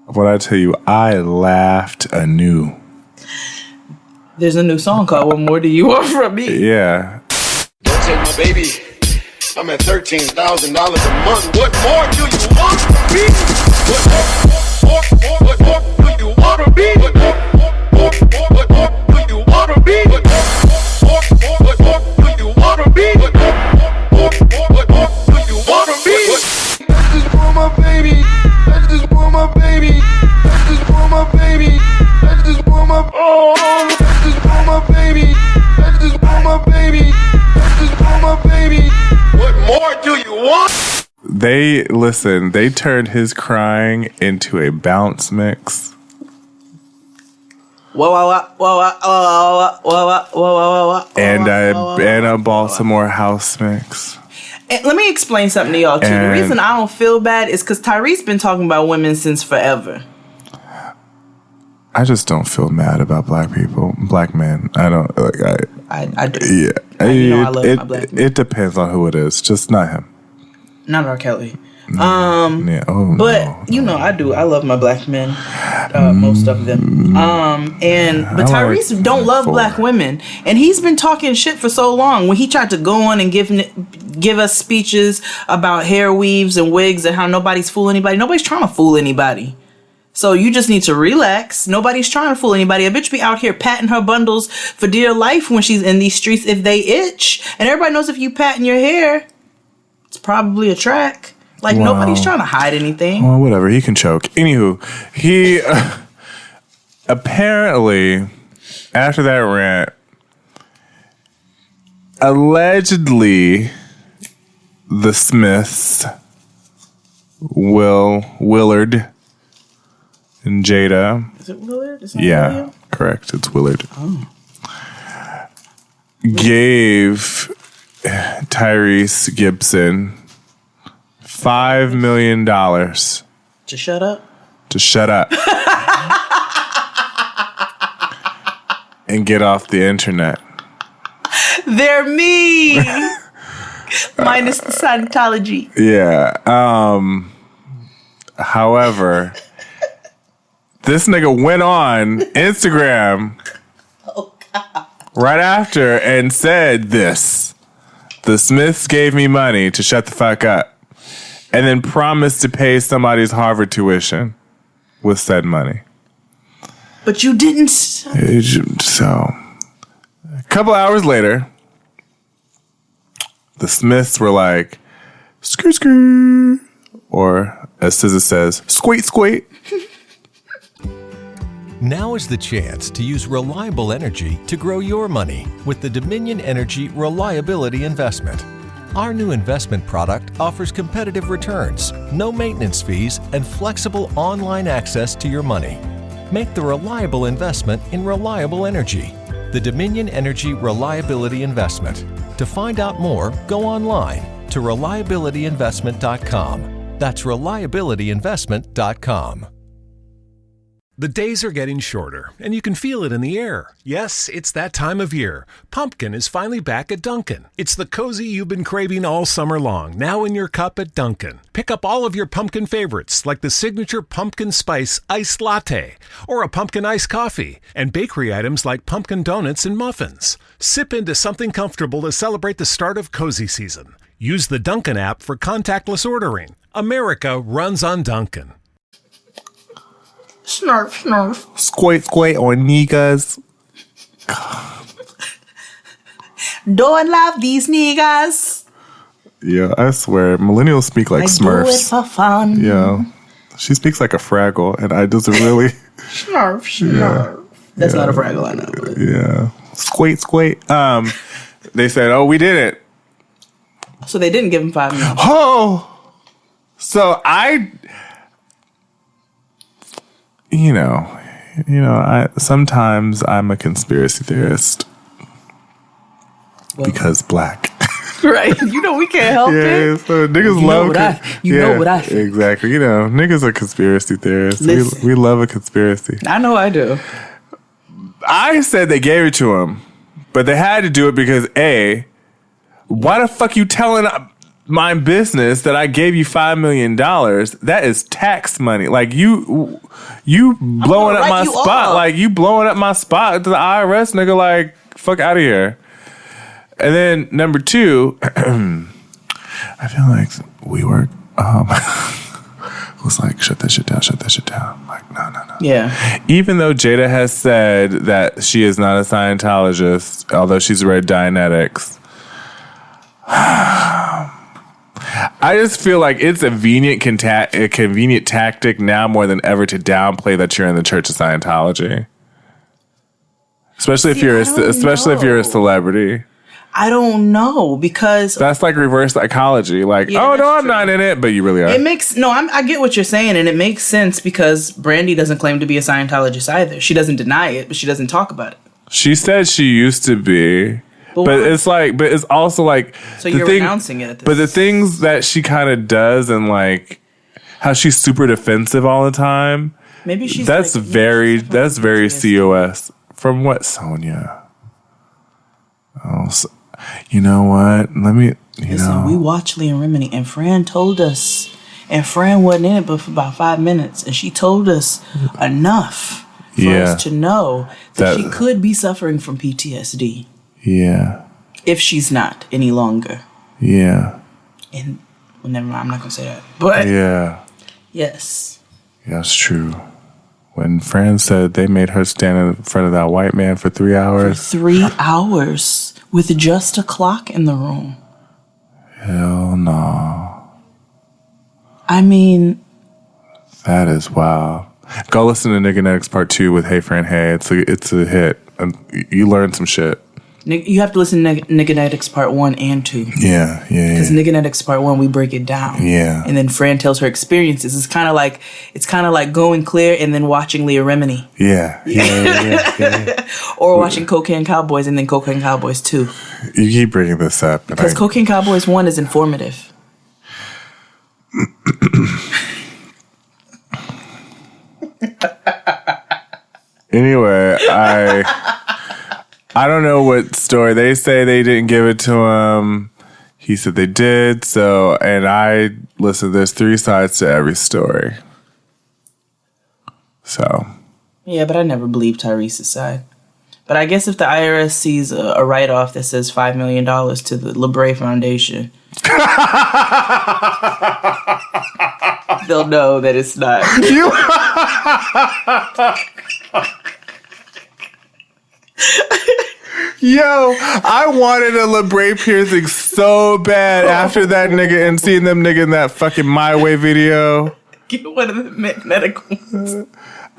What I tell you, I laughed anew. There's a new song called What More Do You Want From Me? Yeah. Don't take my baby. I'm at $13,000 a month. What more do you want from me? What more do you want from me? What more do you want from me? What more do you want from me? What more do you want from me? I just want my baby. I just want my baby. I just want my baby. I just want my want? They turned his crying into a bounce mix. And a Baltimore house mix. And let me explain something to y'all too. The reason I don't feel bad is because Tyrese been talking about women since forever. I just don't feel mad about black people, black men. I don't like. I do. Yeah, I love my black men. It depends on who it is, just not him. Not R. Kelly. Yeah. Oh, but no. I do. I love my black men, most of them. But Tyrese don't love black women, and he's been talking shit for so long. When he tried to go on and give us speeches about hair weaves and wigs and how nobody's fooling anybody. Nobody's trying to fool anybody. So you just need to relax. Nobody's trying to fool anybody. A bitch be out here patting her bundles for dear life when she's in these streets if they itch. And everybody knows if you patting your hair, it's probably a track. Like, nobody's trying to hide anything. Well, whatever. He can choke. Anywho, he apparently, after that rant, allegedly, the Smiths, Willard and Jada. Is it Willard? Yeah, correct. It's Willard. Oh. Gave Tyrese Gibson $5 million to shut up. And get off the internet. They're me. Minus the Scientology. Yeah. However, this nigga went on Instagram right after and said this. The Smiths gave me money to shut the fuck up. And then promised to pay somebody's Harvard tuition with said money. But you didn't. So, a couple hours later, the Smiths were like, "Skr skr," or as SZA says, "Squeak squeak." Now is the chance to use reliable energy to grow your money with the Dominion Energy Reliability Investment. Our new investment product offers competitive returns, no maintenance fees, and flexible online access to your money. Make the reliable investment in reliable energy. The Dominion Energy Reliability Investment. To find out more, go online to reliabilityinvestment.com. That's reliabilityinvestment.com. The days are getting shorter, and you can feel it in the air. Yes, it's that time of year. Pumpkin is finally back at Dunkin'. It's the cozy you've been craving all summer long, now in your cup at Dunkin'. Pick up all of your pumpkin favorites, like the signature pumpkin spice iced latte, or a pumpkin iced coffee, and bakery items like pumpkin donuts and muffins. Sip into something comfortable to celebrate the start of cozy season. Use the Dunkin' app for contactless ordering. America runs on Dunkin'. Snarf, snarf. Squat, squat on niggas. Don't love these niggas. Yeah, I swear. Millennials speak like Smurfs. Do it for fun. Yeah. She speaks like a Fraggle, and I just really... Snarf, snarf. That's not a Fraggle, I know. But. Yeah. Squat, squat. They said, oh, we did it. So they didn't give him $5 million. Oh! So sometimes I'm a conspiracy theorist because black. Right. We can't help it. So niggas love know what I think. Exactly. Niggas are conspiracy theorists. We love a conspiracy. I know I do. I said they gave it to him, but they had to do it because why the fuck you telling my business that I gave you $5 million? That is tax money. Like you blowing up my spot. Like you blowing up my spot to the IRS, nigga. Like fuck out of here. And then number two, I feel like WeWork was like, shut that shit down. Like, no. Yeah. Even though Jada has said that she is not a Scientologist, although she's read Dianetics, I just feel like it's a convenient tactic now more than ever to downplay that you're in the Church of Scientology, especially if you're a celebrity. I don't know, because that's like reverse psychology. Like, Yeah, oh no, that's I'm not in it, but you really are. it makes I get what you're saying, and it makes sense because Brandy doesn't claim to be a Scientologist either. She doesn't deny it, but she doesn't talk about it. She said she used to be, but it's like, but it's also like, So you're renouncing it at this. But the things that she kind of does, and like how she's super defensive all the time. Maybe she's that's like, very COS. From what, Sonia? Oh, so, you know what? Let me. Listen, we watched Leah Remini, and Fran told us, and Fran wasn't in it but for about 5 minutes, and she told us enough for us to know that she could be suffering from PTSD. Yeah. If she's not any longer. Yeah. And well, never mind, I'm not gonna say that. But yeah. Yes. Yeah, that's true. When Fran said they made her stand in front of that white man for 3 hours. For 3 hours with just a clock in the room. Hell no. I mean, that is wild. Go listen to Nigganetics Part 2 with Hey Fran Hey. It's a hit. And you learn some shit. You have to listen to Nigganetics Part 1 and 2. Yeah. Because Nigganetics Part 1, we break it down. Yeah. And then Fran tells her experiences. It's kind of like going clear and then watching Leah Remini. Yeah. Or watching Cocaine Cowboys and then Cocaine Cowboys 2. You keep bringing this up. Because Cocaine Cowboys 1 is informative. Anyway, I don't know what story. They say they didn't give it to him. He said they did. So, and listen, there's 3 sides to every story. So. Yeah, but I never believed Tyrese's side. But I guess if the IRS sees a write-off that says $5 million to the LeBray Foundation, they'll know that it's not. Yo, I wanted a LeBray piercing so bad after that nigga and seeing them nigga in that fucking My Way video. Get one of the magnetic ones.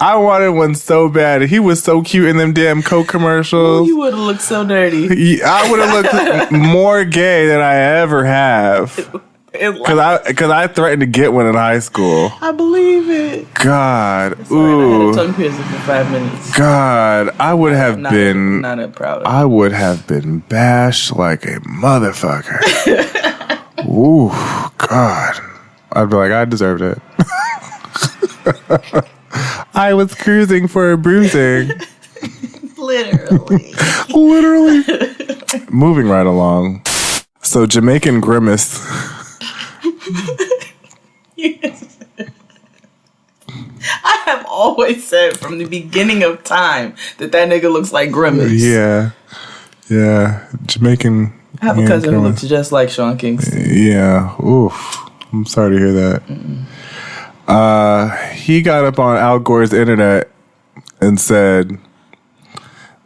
I wanted one so bad. He was so cute in them damn Coke commercials. You would have looked so dirty. I would have looked more gay than I ever have. Because I threatened to get one in high school. I believe it. God. That's why I had a tongue piercing for 5 minutes. God. I would have been. Not proud of I would have been bashed like a motherfucker. Ooh, God. I'd be like, I deserved it. I was cruising for a bruising. Literally. Moving right along. So Jamaican Grimace. I have always said from the beginning of time that nigga looks like Grimace. Yeah. Jamaican. I have a cousin who looks just like Sean Kingston. Yeah. Oof. I'm sorry to hear that. He got up on Al Gore's internet and said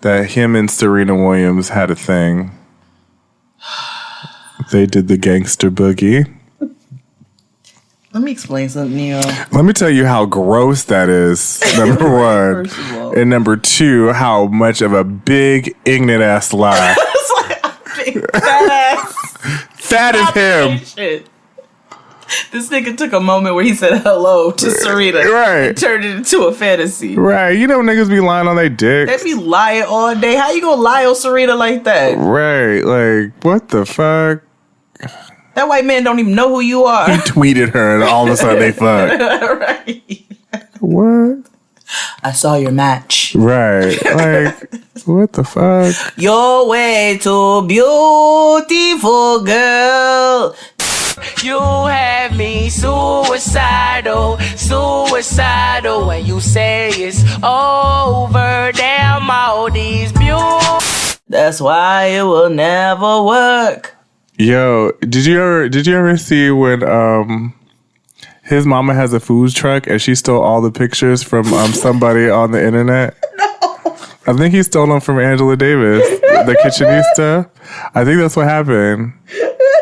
that him and Serena Williams had a thing. They did the gangster boogie. Let me explain something, Neo. Let me tell you how gross that is, number one. First of all. And number 2, how much of a big, ignorant ass lie. It's like a big fat ass. That is him. Shit. This nigga took a moment where he said hello to Serena. Right. And turned it into a fantasy. Right. You know niggas be lying on their dick. They be lying all day. How you gonna lie on Serena like that? Right. Like, what the fuck? That white man don't even know who you are. He tweeted her and all of a sudden they fucked. Right. What? I saw your match. Right. Like, what the fuck? You're way too beautiful, girl. You have me suicidal when you say it's over. Damn all these beautiful. That's why it will never work. Yo, did you ever see when his mama has a food truck and she stole all the pictures from somebody on the internet? No. I think he stole them from Angela Davis, the kitchenista. I think that's what happened.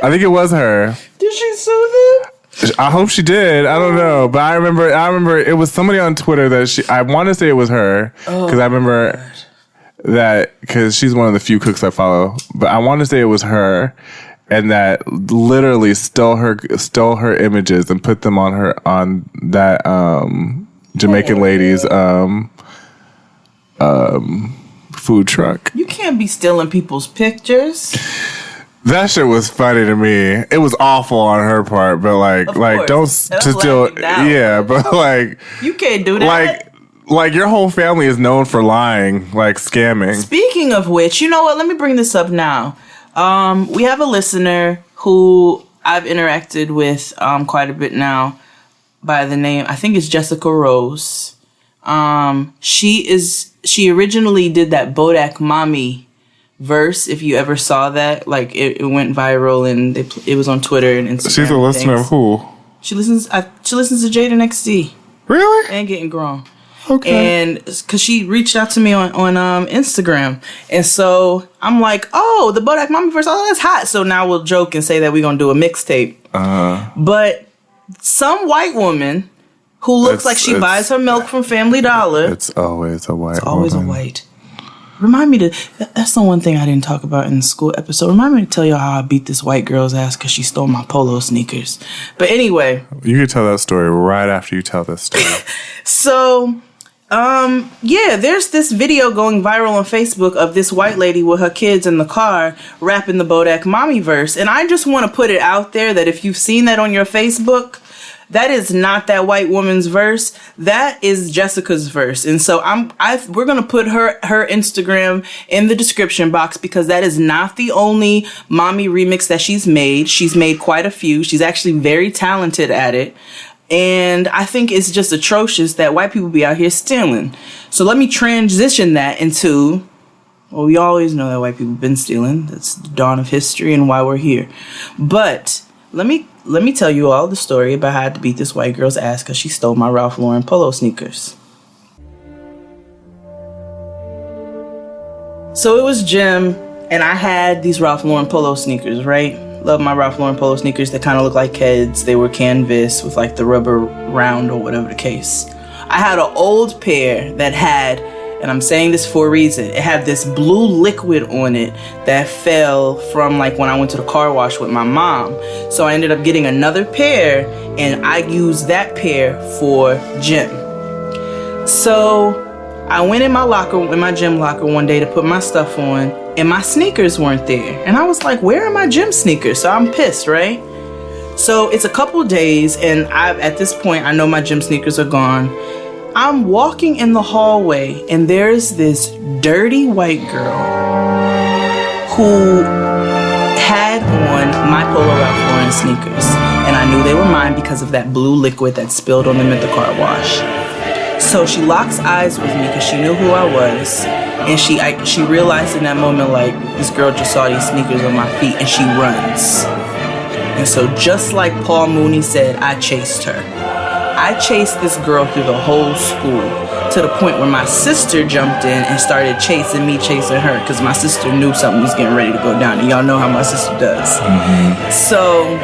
I think it was her. Did she sue them? I hope she did. I don't know, but I remember it was somebody on Twitter that I want to say it was her because I remember that, because she's one of the few cooks I follow, but I want to say it was her, and that literally stole her images and put them on that Jamaican lady's food truck. You can't be stealing people's pictures. That shit was funny to me. It was awful on her part, but like don't steal. Yeah, but like you can't do that. Like your whole family is known for lying, like scamming. Speaking of which, you know what? Let me bring this up now. We have a listener who I've interacted with quite a bit now by the name, I think it's Jessica Rose. She originally did that Bodak Mommy verse, if you ever saw that. Like it went viral and it was on Twitter and Instagram. She's a listener of who? She listens to Jaden XD. Really? And Getting Grown. Okay. And because she reached out to me on Instagram. And so I'm like, oh, the Bodak Mommy verse, oh, that's hot. So now we'll joke and say that we're going to do a mixtape. But some white woman who looks like she buys her milk from Family Dollar. It's always a white. It's always a white. Remind me that's the one thing I didn't talk about in the school episode. Remind me to tell y'all how I beat this white girl's ass because she stole my polo sneakers. But anyway. You can tell that story right after you tell this story. So, yeah, there's this video going viral on Facebook of this white lady with her kids in the car rapping the Bodak Mommy verse. And I just want to put it out there that if you've seen that on your Facebook, that is not that white woman's verse. That is Jessica's verse. And so we're going to put her Instagram in the description box because that is not the only mommy remix that she's made. She's made quite a few. She's actually very talented at it. And I think it's just atrocious that white people be out here stealing. So let me transition that into, well, we always know that white people have been stealing. That's the dawn of history and why we're here. But let me tell you all the story about how I had to beat this white girl's ass because she stole my Ralph Lauren polo sneakers. So it was Jim, and I had these Ralph Lauren polo sneakers, right? Love my Ralph Lauren polo sneakers. They kind of look like Keds. They were canvas with like the rubber round or whatever the case. I had an old pair that had, and I'm saying this for a reason, it had this blue liquid on it that fell from like when I went to the car wash with my mom. So I ended up getting another pair and I used that pair for Jim. So I went in my gym locker one day to put my stuff on and my sneakers weren't there. And I was like, where are my gym sneakers? So I'm pissed, right? So it's a couple days and at this point, I know my gym sneakers are gone. I'm walking in the hallway and there's this dirty white girl who had on my Polo Ralph Lauren sneakers. And I knew they were mine because of that blue liquid that spilled on them at the car wash. So she locks eyes with me because she knew who I was. And she realized in that moment, like, this girl just saw these sneakers on my feet and she runs. And so just like Paul Mooney said, I chased her. I chased this girl through the whole school to the point where my sister jumped in and started chasing me, chasing her, because my sister knew something was getting ready to go down. And y'all know how my sister does. Mm-hmm. So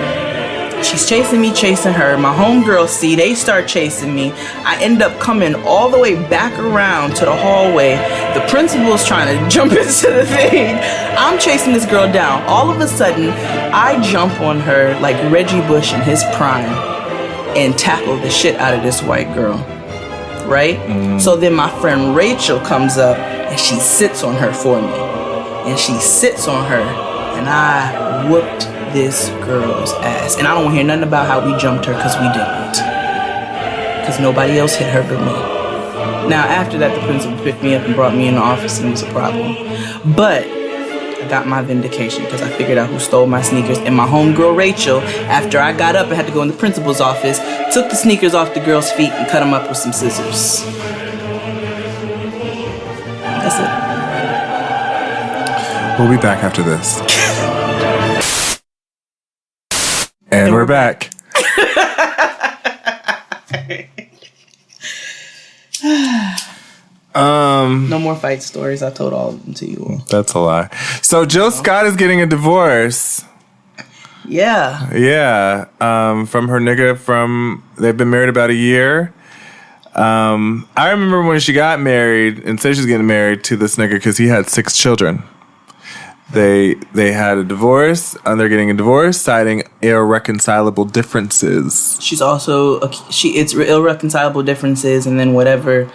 she's chasing me, chasing her. My homegirls see, they start chasing me. I end up coming all the way back around to the hallway. The principal's trying to jump into the thing. I'm chasing this girl down. All of a sudden, I jump on her like Reggie Bush in his prime and tackle the shit out of this white girl, right? Mm. So then my friend Rachel comes up and she sits on her for me. And she sits on her and I whooped this girl's ass. And I don't hear nothing about how we jumped her because we didn't. Because nobody else hit her but me. Now after that, the principal picked me up and brought me in the office and it was a problem. But I got my vindication because I figured out who stole my sneakers. And my homegirl Rachel, after I got up and had to go in the principal's office, took the sneakers off the girl's feet and cut them up with some scissors. That's it. We'll be back after this. And we're back. No more fight stories. I told all of them to you all. That's a lie. So Jill Scott is getting a divorce. Yeah. Yeah. From her nigga they've been married about a year. I remember when she got married and said she was getting married to this nigga because he had 6 children. They had a divorce, and they're getting a divorce, citing irreconcilable differences. She's also it's irreconcilable differences, and then whatever.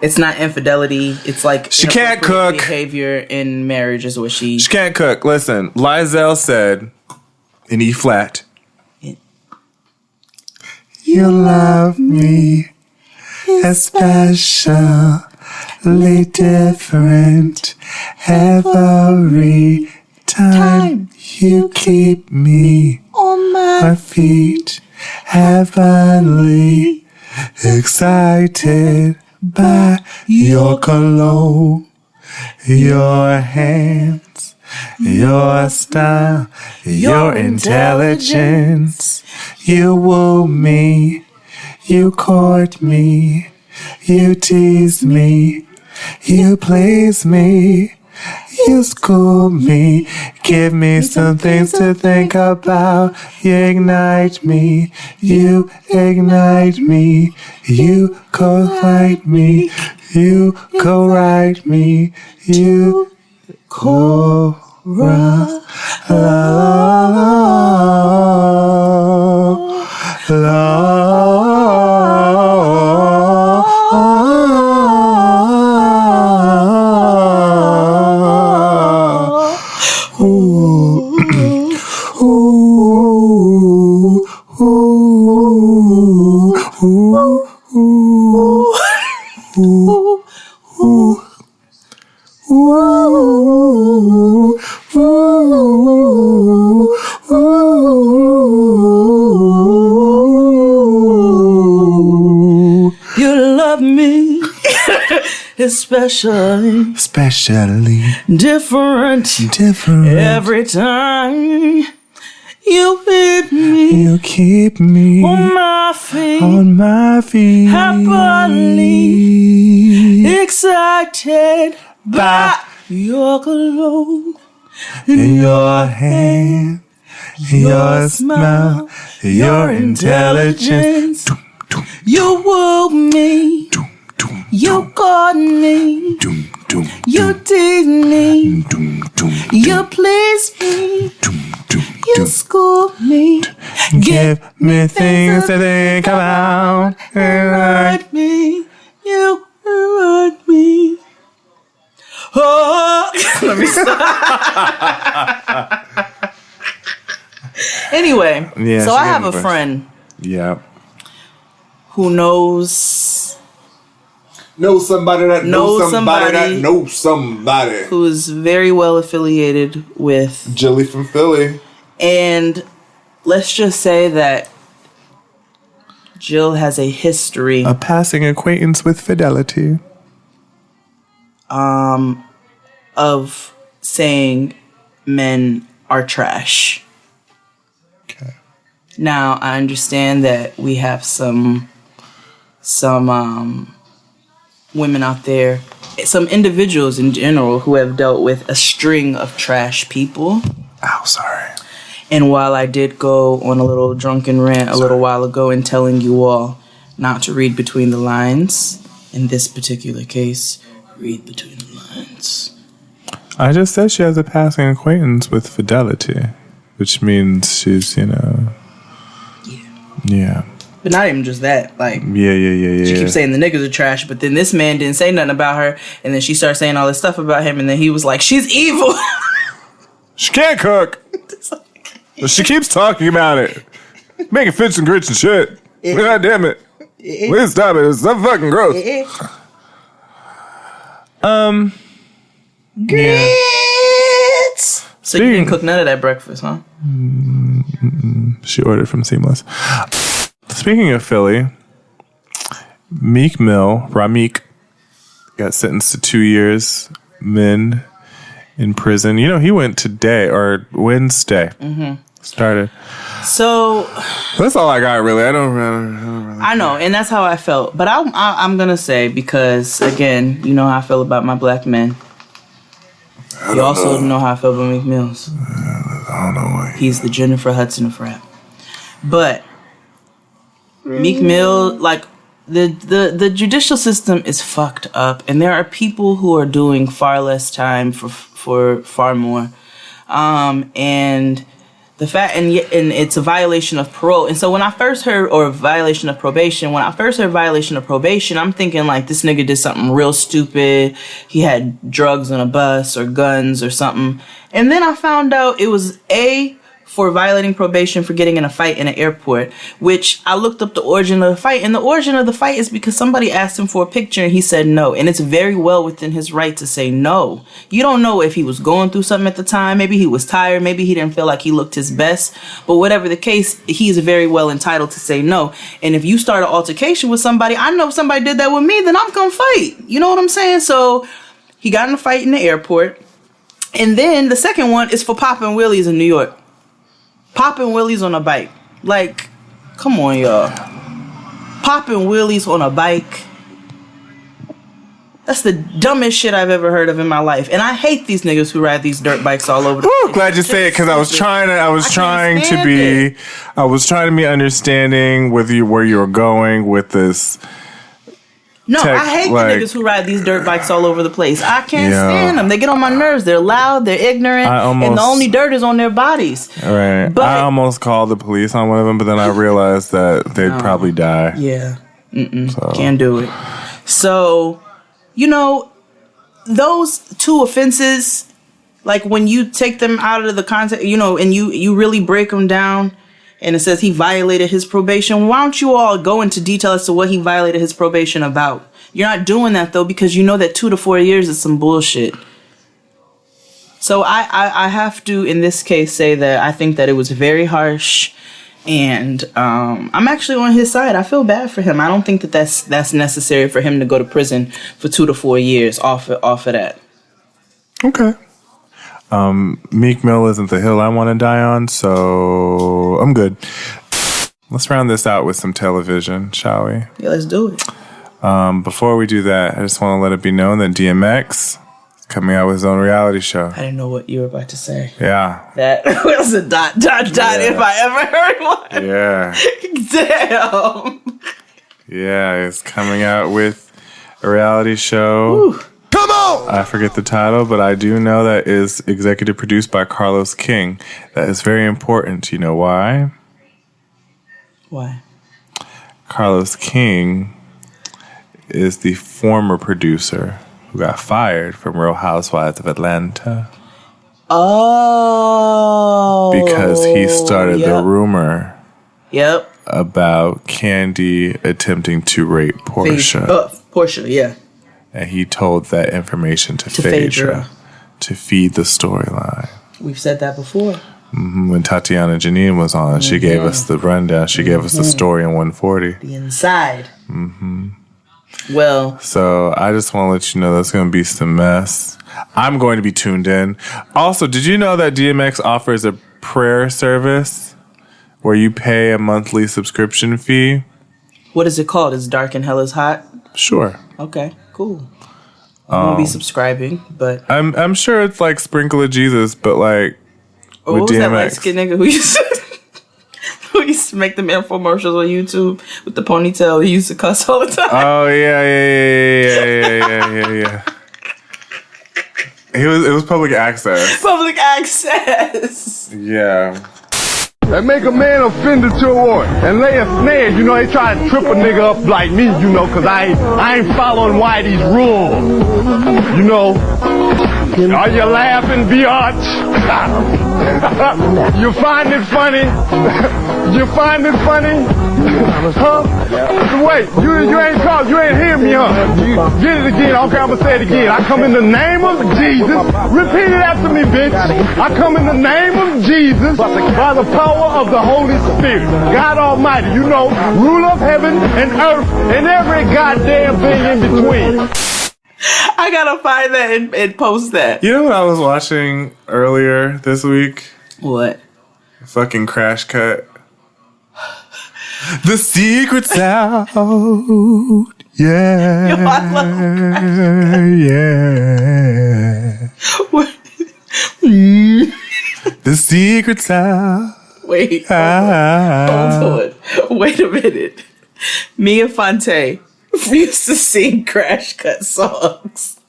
It's not infidelity. It's like she can't cook. Behavior in marriage is what she. She can't cook. Listen, Lizelle said in E flat. You love me, especially different. Every time you keep me on my feet, heavenly excited by your cologne, your hands, your style, your intelligence. You woo me, you court me, you tease me, you please me, you school me, give me some things to think about. You ignite me, you ignite me, you co-write me, you co-write me, you co-write. Especially different every time you keep me on my feet happily excited by your cologne in your hand, your smile, your intelligence. You woo me, you got me, you tease me, you please me, you school me, give me things to think about, and hurt me, you hurt me. Oh, let me stop. Anyway, yeah, so I have a friend. Yeah. Who knows somebody that knows somebody who's very well affiliated with Jilly from Philly. And let's just say that Jill has a history, a passing acquaintance with Fidelity, of saying men are trash. Okay. Now I understand that we have some women out there, some individuals in general who have dealt with a string of trash people. Oh, sorry. And while I did go on a little drunken rant a little while ago in telling you all not to read between the lines, in this particular case, read between the lines. I just said she has a passing acquaintance with Fidelity, which means she's, Yeah. But not even just that. Like, Yeah. She keeps saying the niggas are trash, but then this man didn't say nothing about her, and then she started saying all this stuff about him, and then he was like, she's evil. She can't cook. But she keeps talking about it. Making fish and grits and shit. God damn it. Please stop it. It's so fucking gross. Grits. So you didn't cook none of that breakfast, huh? She ordered from Seamless. Speaking of Philly, Meek Mill, Rameek, got sentenced to 2 years men in prison. He went today or Wednesday. Started. So that's all I got, really. I don't really. I know, and that's how I felt. But I'm gonna say, because again, you know how I feel about my black men. You also know how I feel about Meek Mills. I don't know why. He's the Jennifer Hudson of rap. But Meek Mill, like, The judicial system is fucked up, and there are people who are doing far less time for far more, and the fact and it's a violation of parole. And so when I first heard violation of probation, I'm thinking like this nigga did something real stupid. He had drugs on a bus or guns or something, and then I found out it was for violating probation for getting in a fight in an airport, which I looked up the origin of the fight, and the origin of the fight is because somebody asked him for a picture and he said no, and it's very well within his right to say no. You don't know if he was going through something at the time, maybe he was tired, maybe he didn't feel like he looked his best, but whatever the case, he is very well entitled to say no. And if you start an altercation with somebody, I know if somebody did that with me, then I'm gonna fight. You know what I'm saying? So he got in a fight in the airport, and then the second one is for popping wheelies in New York. Popping wheelies on a bike. Like, come on, y'all. Popping wheelies on a bike. That's the dumbest shit I've ever heard of in my life. And I hate these niggas who ride these dirt bikes all over the place. Glad you say it, because I was trying to be understanding with you where you were going with this. No, I hate the niggas who ride these dirt bikes all over the place. I can't stand them. They get on my nerves. They're loud, they're ignorant, and the only dirt is on their bodies. Right. But I almost called the police on one of them, but then I realized that they'd probably die. Yeah. Can't do it. So, those two offenses, like when you take them out of the context, and you really break them down, and it says he violated his probation, why don't you all go into detail as to what he violated his probation about? You're not doing that, though, because you know that 2 to 4 years is some bullshit. So I have to, in this case, say that I think that it was very harsh, and I'm actually on his side. I feel bad for him. I don't think that that's necessary for him to go to prison for 2 to 4 years off of that. Okay. Meek Mill isn't the hill I want to die on, so I'm good. Let's round this out with some television, shall we? Yeah, let's do it. Before we do that, I just want to let it be known that DMX is coming out with his own reality show. I didn't know what you were about to say. Yeah. That was a ... if I ever heard one. Yeah. Damn. Yeah, it's coming out with a reality show. Whew. Come on! I forget the title, but I do know that is executive produced by Carlos King. That is very important. You know why? Why? Carlos King is the former producer who got fired from Real Housewives of Atlanta. Oh. Because he started the rumor. Yep. About Candy attempting to rape Portia. Portia, yeah. And he told that information to Phaedra to feed the storyline. We've said that before. When Tatiana Janine was on, she gave us the rundown. She gave us the story in 140. The inside. Well. So I just want to let you know that's going to be some mess. I'm going to be tuned in. Also, did you know that DMX offers a prayer service where you pay a monthly subscription fee? What is it called? Is Dark and Hell is Hot? Sure. Okay, cool. I'm gonna be subscribing, but I'm sure it's like Sprinkle of Jesus, but like with what was DMX. that light skinned nigga who used to make them infomercials on YouTube with the ponytail? He used to cuss all the time. Oh yeah. It was public access. Public access. Yeah. That make a man offended toward and lay a snare. They try to trip a nigga up like me, cause I ain't following Whitey's rules. Are you laughing, biatch? You find it funny? You find it funny? Huh? Wait, you ain't talk, you ain't hear me, huh? Get it again, okay, I'm gonna say it again. I come in the name of Jesus. Repeat it after me, bitch. I come in the name of Jesus by the power of the Holy Spirit. God Almighty, ruler of heaven and earth and every goddamn thing in between. I gotta find that and post that. You know what I was watching earlier this week? What? Fucking Crash Cut. The secret sound. Yeah. Yo, I love Crash Cut. Yeah. The secret sound. Wait. Hold on. Wait a minute. Me and Fonte used to sing Crash Cut songs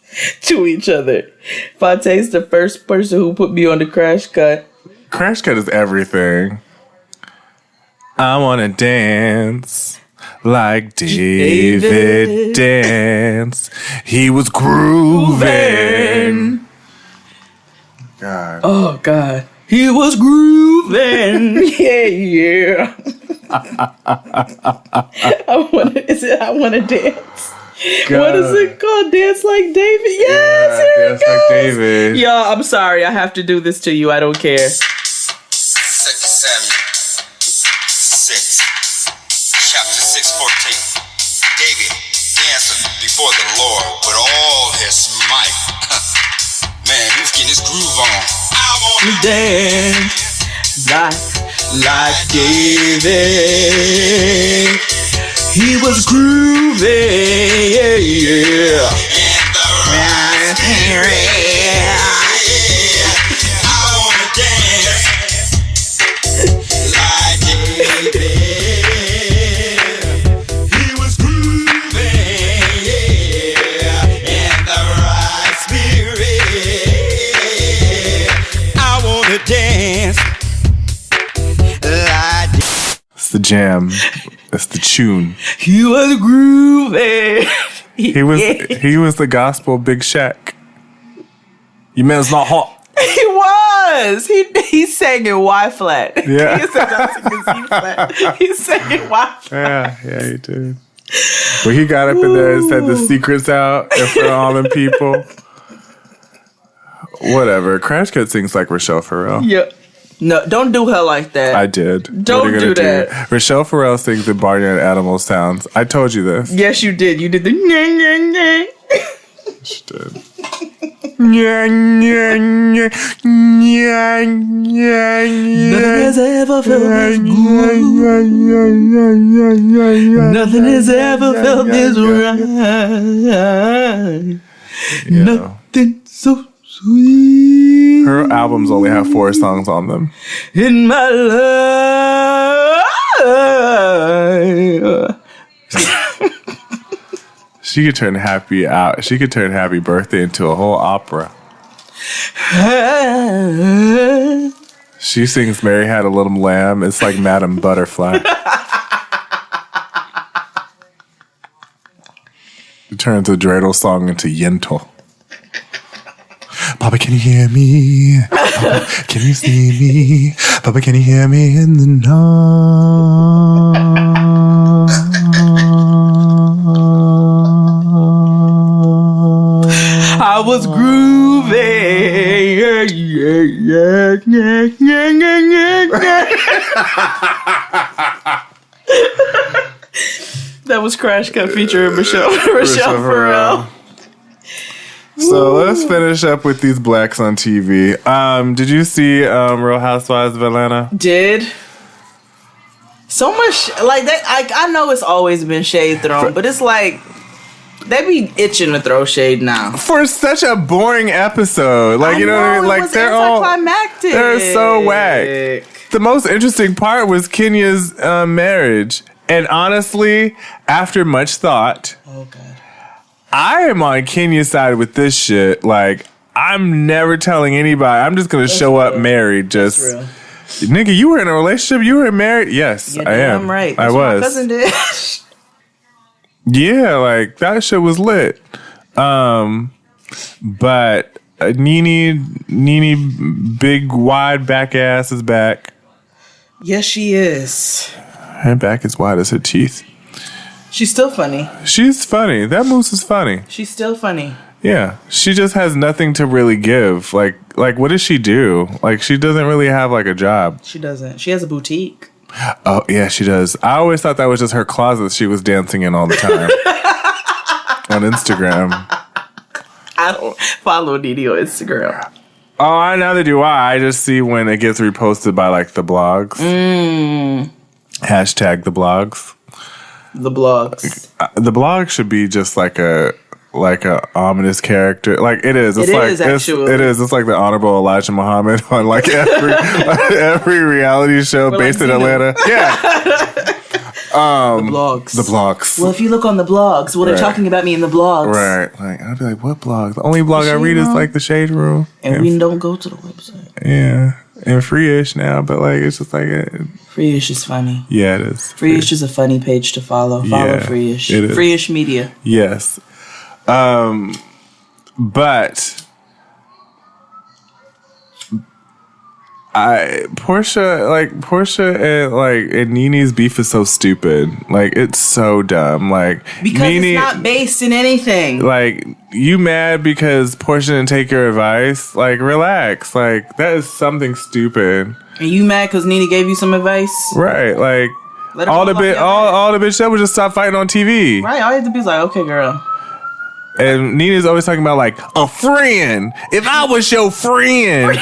to each other. Fonte's the first person who put me on the Crash Cut. Crash Cut is everything. I wanna dance like David danced. He was grooving. God. Oh God. He was grooving. Yeah. I wanna dance. God. What is it called? Dance like David? Yes, Yeah, here Dance it Like goes. David. Y'all, I'm sorry. I have to do this to you. I don't care. 2 Samuel 6, chapter 6:14. David dancing before the Lord with all his might. Man, he's getting his groove on. I want to Dance like David. He was grooving. Yeah. I want to dance like David. He was grooving, in the right spirit. I want to dance like It's the jam. It's the tune. He was grooving. He was the gospel Big Shaq. You man, it's not hot. He was. He sang in Y flat. Yeah. He said not singing C flat. He sang in Y flat. Yeah, he did. When he got up in there and said the secrets out in front of all them people. Whatever. Crash Cut sings like Rochelle Farrell. Yeah. No, don't do her like that. I did. Don't What are you do gonna that. Rochelle Farrell sings the Barnyard Animal sounds. I told you this. Yes, you did. You did the nyeh, nyeh, nyeh. She did. Nothing has ever felt this good. Nothing has ever felt this right. Nothing so sweet. Her albums only have 4 songs on them. In my life. She could turn Happy out. She could turn Happy Birthday into a whole opera. She sings Mary Had a Little Lamb. It's like Madame Butterfly. It turns a dreidel song into Yentl. Papa, can you hear me? Papa, can you see me? Papa, can you hear me in the night? I was grooving. That was Crash Cut featuring Rochelle Farrell. So let's finish up with these blacks on TV. Did you see Real Housewives of Atlanta? Did. So much like that. I know it's always been shade thrown, but it's like they be itching to throw shade now for such a boring episode. Like, you know what I mean? Like, they're all anticlimactic. They're so whack. The most interesting part was Kenya's marriage, and honestly, after much thought, oh god, I am on Kenya's side with this shit. Like, I'm never telling anybody. I'm just gonna show up married. Just. Nigga, you were in a relationship? You were married? Yes, I am. I'm right. I That's was. what my cousin did. Yeah, like, that shit was lit. But Nene, big, wide back ass is back. Yes, she is. Her back is wide as her teeth. She's still funny. She's funny. That moose is funny. She's still funny. Yeah, she just has nothing to really give. Like what does she do? Like, she doesn't really have like a job. She doesn't. She has a boutique. Oh yeah, she does. I always thought that was just her closet she was dancing in all the time on Instagram. I don't follow Nene on Instagram. Oh, neither do I. I just see when it gets reposted by like the blogs. Hashtag the blogs. The blogs. The blog should be just like a ominous character. Like, it is. It's It like is, actually. it is. It's like the Honorable Elijah Muhammad on like every reality show Or based like in Xena. Atlanta. Yeah. blogs. The blogs. Well, if you look on the blogs, they're talking about me in the blogs. Right. Like, I'd be like, what blog? The only blog I read is like the Shade Room. And we don't go to the website. Yeah. And Free-ish now, but like, it's just like... Free-ish is funny. Yeah, it is. Free-ish is a funny page to follow. Follow Free-ish. It is. Free-ish Media. Yes. But... Portia and Nene's beef is so stupid. Like, it's so dumb. Like, because it's not based in anything. Like, you mad because Portia didn't take your advice? Like, relax. Like, that is something stupid. And you mad because Nene gave you some advice? Right. Like, all the bitch that would just stop fighting on TV. Right. All you have to be is like, okay, girl. And Nene's always talking about like a friend. If I was your friend.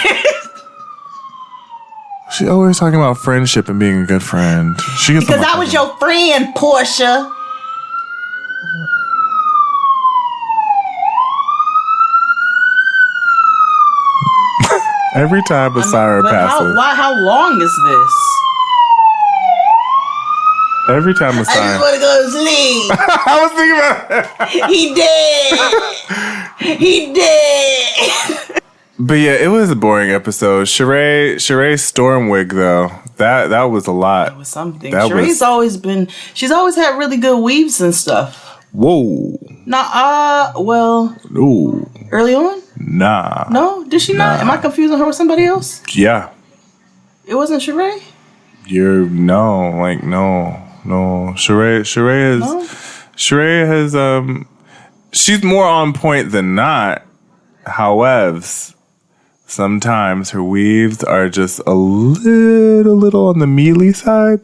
She always talking about friendship and being a good friend. Because I was your friend, Portia. Every time a siren passes. How long is this? Every time a siren. I just want to go to sleep. I was thinking about it. He dead. But yeah, it was a boring episode. Sheree's storm wig though, that was a lot. That was something. Sheree's she's always had really good weaves and stuff. Whoa. Well. No. Early on? Nah. No? Did she not? Am I confusing her with somebody else? Yeah. It wasn't Sheree? No. Sheree has she's more on point than not. However, sometimes her weaves are just a little on the mealy side.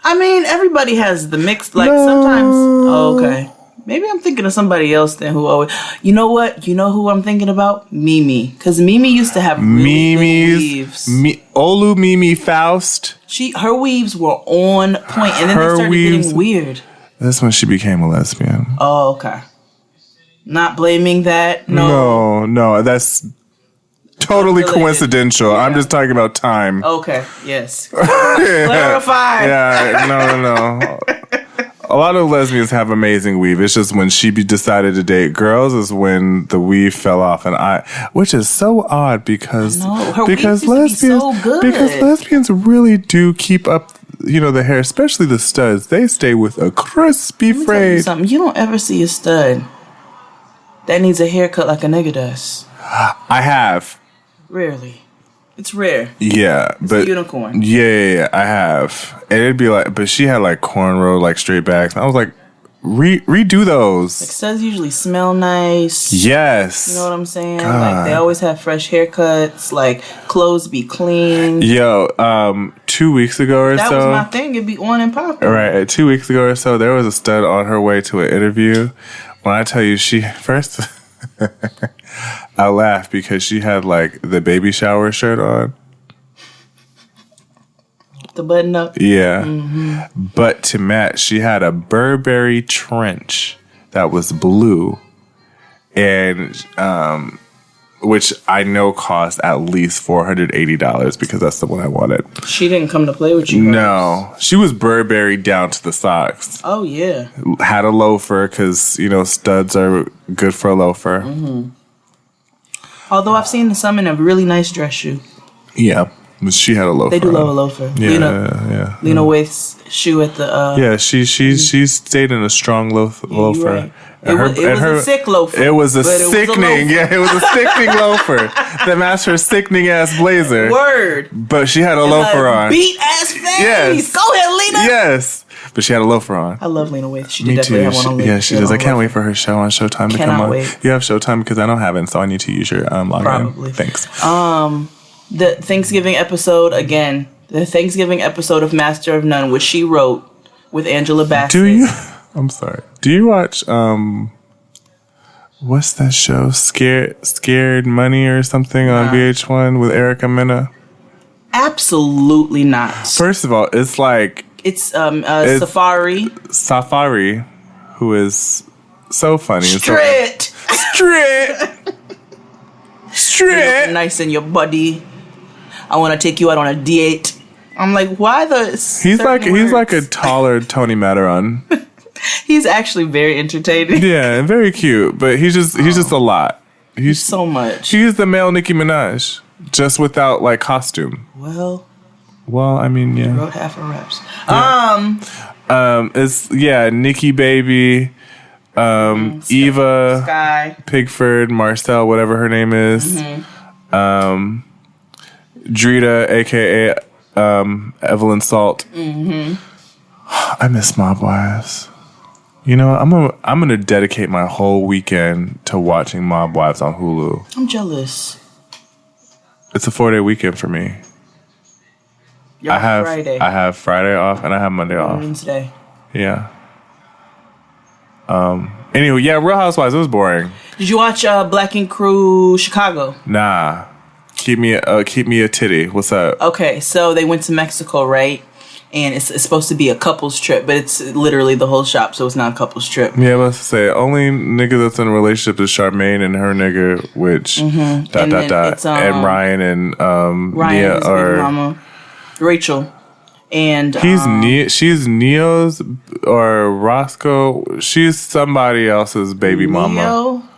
I mean, everybody has the mixed, like sometimes. Oh, okay. Maybe I'm thinking of somebody else then who always. You know what? You know who I'm thinking about? Mimi. Because Mimi used to have really good weaves. Olu Mimi Faust. Her weaves were on point, and then they started getting weird. That's when she became a lesbian. Oh, okay. Not blaming that. No, that's totally coincidental. Yeah. I'm just talking about time. Okay, yes. Clarify. Yeah, no. A lot of lesbians have amazing weave. It's just when she decided to date girls is when the weave fell off, which is so odd because lesbians really do keep up. You know, the hair, especially the studs. They stay with a crispy fade. You don't ever see a stud that needs a haircut like a nigga does. I have. Rarely. It's rare. Yeah. It's a unicorn. Yeah, I have. And it'd be like, but she had like cornrow, like straight backs. And I was like, redo those. Like studs usually smell nice. Yes. You know what I'm saying? God. Like they always have fresh haircuts. Like clothes be clean. Yo, 2 weeks ago or so. That was my thing. It'd be on and popping. Right. 2 weeks ago or so, there was a stud on her way to an interview. When I tell you, I laughed because she had like the baby shower shirt on. The button up. Yeah. Mm-hmm. But to match, she had a Burberry trench that was blue. And which I know cost at least $480 because that's the one I wanted. She didn't come to play with you. No. She was Burberry down to the socks. Oh, yeah. Had a loafer because, studs are good for a loafer. Mm-hmm. Although I've seen some in a really nice dress shoe. Yeah. She had a loafer. They do love a loafer. Yeah. Lena Waite's shoe at the... yeah, she stayed in a strong loafer. Right. It was a sick loafer. It was a sickening. It was a sickening loafer that matched her sickening ass blazer. Word. But she had a loafer on. Beat ass face. Yes. Go ahead, Lena. Yes. But she had a loafer on. I love Lena Waithe. She Me did definitely too. have one on Lena. Yeah, she does. I can't wait for her show on Showtime to come on. Wait. You have Showtime because I don't have it, so I need to use your login. Probably. Thanks. The Thanksgiving episode again. The Thanksgiving episode of Master of None, which she wrote with Angela Bassett. Do you? I'm sorry. Do you watch? What's that show? Scared Money or something on VH1 with Erica Mena? Absolutely not. First of all, it's like it's Safari. Safari, who is so funny. Straight. Nice in your body. I want to take you out on a date. I'm like, why the? He's like a taller Tony Matterhorn. He's actually very entertaining. Yeah, and very cute, but he's just a lot. He's so much. He's the male Nicki Minaj, just without like costume. Well, I mean, yeah. Wrote half her raps. Yeah. It's Nicki Baby, Eva, Sky, Pigford, Marcel, whatever her name is, Drita, aka Evelyn Salt. I miss Mob Wives. You know, I'm gonna dedicate my whole weekend to watching Mob Wives on Hulu. I'm jealous. It's a 4-day weekend for me. I have Friday off and I have Monday off. Wednesday. Yeah. Anyway, yeah, Real Housewives, it was boring. Did you watch Black Ink Crew Chicago? Nah. Keep me a titty. What's up? Okay, so they went to Mexico, right? And it's supposed to be a couple's trip, but it's literally the whole shop, so it's not a couple's trip. Yeah, let's say only nigga that's in a relationship is Charmaine and her nigga, which and Ryan and Nia or mama, Rachel, and she's Neo's or Roscoe. She's somebody else's baby mama.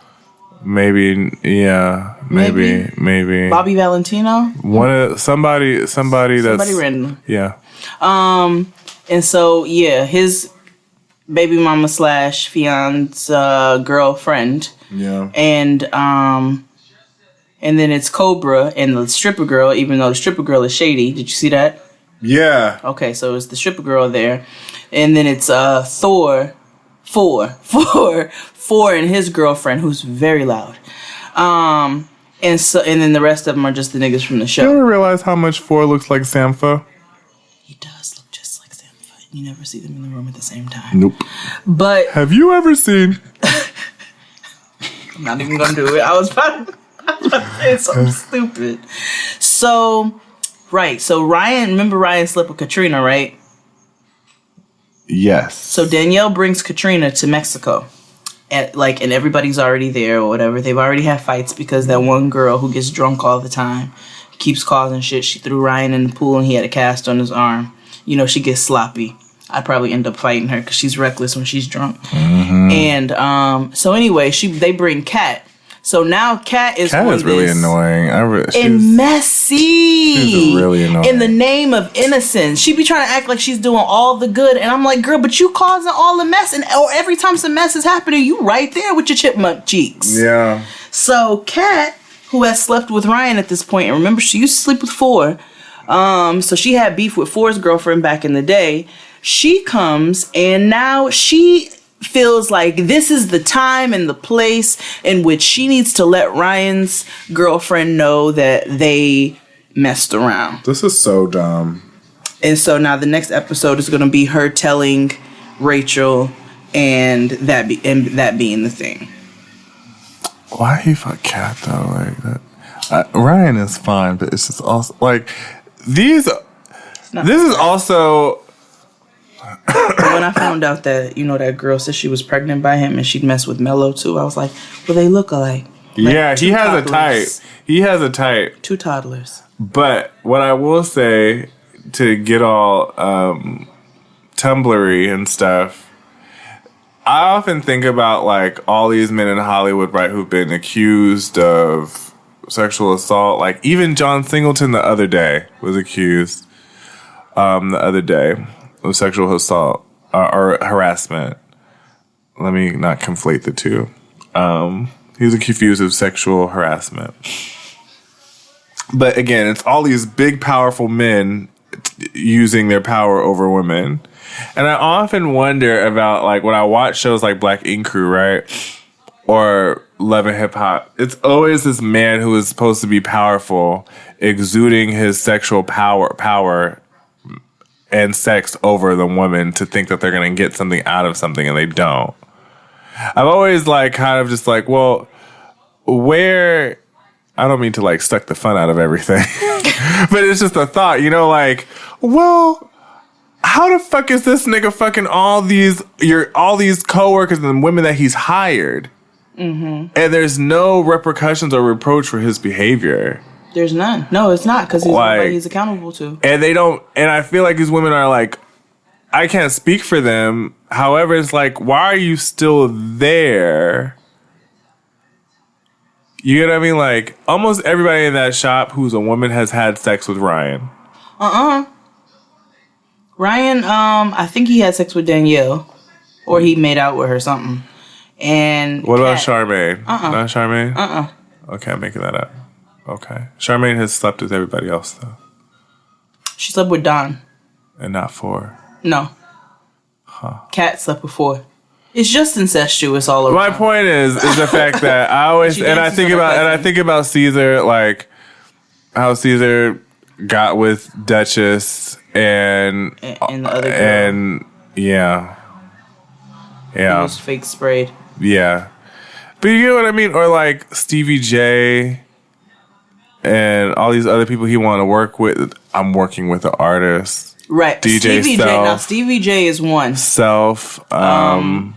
Maybe, yeah, maybe Bobby Valentino. Somebody that's random. Yeah. And so his baby mama / fiance girlfriend. Yeah. And then it's Cobra and the stripper girl, even though the stripper girl is shady. Did you see that? Yeah. Okay, so it's the stripper girl there. And then it's Thor and his girlfriend, who's very loud. And then the rest of them are just the niggas from the show. You ever realize how much Thor looks like Sampha? He does look just like Sampha. You never see them in the room at the same time. Nope. But have you ever seen? I'm not even gonna do it. I was about to say something stupid. So remember Ryan slept with Katrina, right? Yes. So Danielle brings Katrina to Mexico. And everybody's already there or whatever. They've already had fights because that one girl who gets drunk all the time keeps causing shit. She threw Ryan in the pool and he had a cast on his arm. You know, she gets sloppy. I'd probably end up fighting her because she's reckless when she's drunk. Mm-hmm. And so anyway, they bring Kat. So now Kat is really annoying. And messy. She's really annoying. In the name of innocence. She be trying to act like she's doing all the good. And I'm like, girl, but you causing all the mess. Or every time some mess is happening, you right there with your chipmunk cheeks. Yeah. So Kat, who has slept with Ryan at this point, and remember, she used to sleep with Four. So she had beef with Four's girlfriend back in the day. She comes, and now she feels like this is the time and the place in which she needs to let Ryan's girlfriend know that they messed around. This is so dumb. And so now the next episode is going to be her telling Rachel and that being the thing. Why he fuck Kat though? Like that. Ryan is fine, but it's just also like this is also. When I found out that, that girl said she was pregnant by him and she'd mess with Mello too, I was like, well, they look alike. Yeah, he has a type. He has a type. 2 toddlers. But what I will say, to get all Tumblr-y and stuff, I often think about like all these men in Hollywood, right, who've been accused of sexual assault. Like even John Singleton the other day was accused of sexual assault or harassment. Let me not conflate the two. He was accused of sexual harassment. But again, it's all these big, powerful men using their power over women. And I often wonder about, like, when I watch shows like Black Ink Crew, right? Or Love and Hip Hop, it's always this man who is supposed to be powerful, exuding his sexual power and sex over the woman to think that they're going to get something out of something and they don't. I've always kind of just well, where, I don't mean to suck the fun out of everything, but it's just a thought, well, how the fuck is this nigga fucking all these coworkers and women that he's hired? Mm-hmm. And there's no repercussions or reproach for his behavior. There's none. No, it's not, because he's Like- nobody he's accountable to. And they don't, and I feel like these women are like, I can't speak for them. However, it's like, why are you still there? You get what I mean? Like, almost everybody in that shop who's a woman has had sex with Ryan. Ryan, I think he had sex with Danielle, or he made out with her something. And What about Kat- Charmaine? Not Charmaine? Uh-uh. Okay, I'm making that up. Okay. Charmaine has slept with everybody else, though. She slept with Don. And not four. No. Kat slept with 4. It's just incestuous all around. My point is the fact that I always She and I dances think on her about cousin. Caesar, like how Caesar got with Duchess and the other girl. and yeah. He was fake sprayed. Yeah. But you get what I mean? Or like Stevie J and all these other people he want to work with. I'm working with an artist. Right. DJ Stevie J. Self. Now, Stevie J is one. Self. Although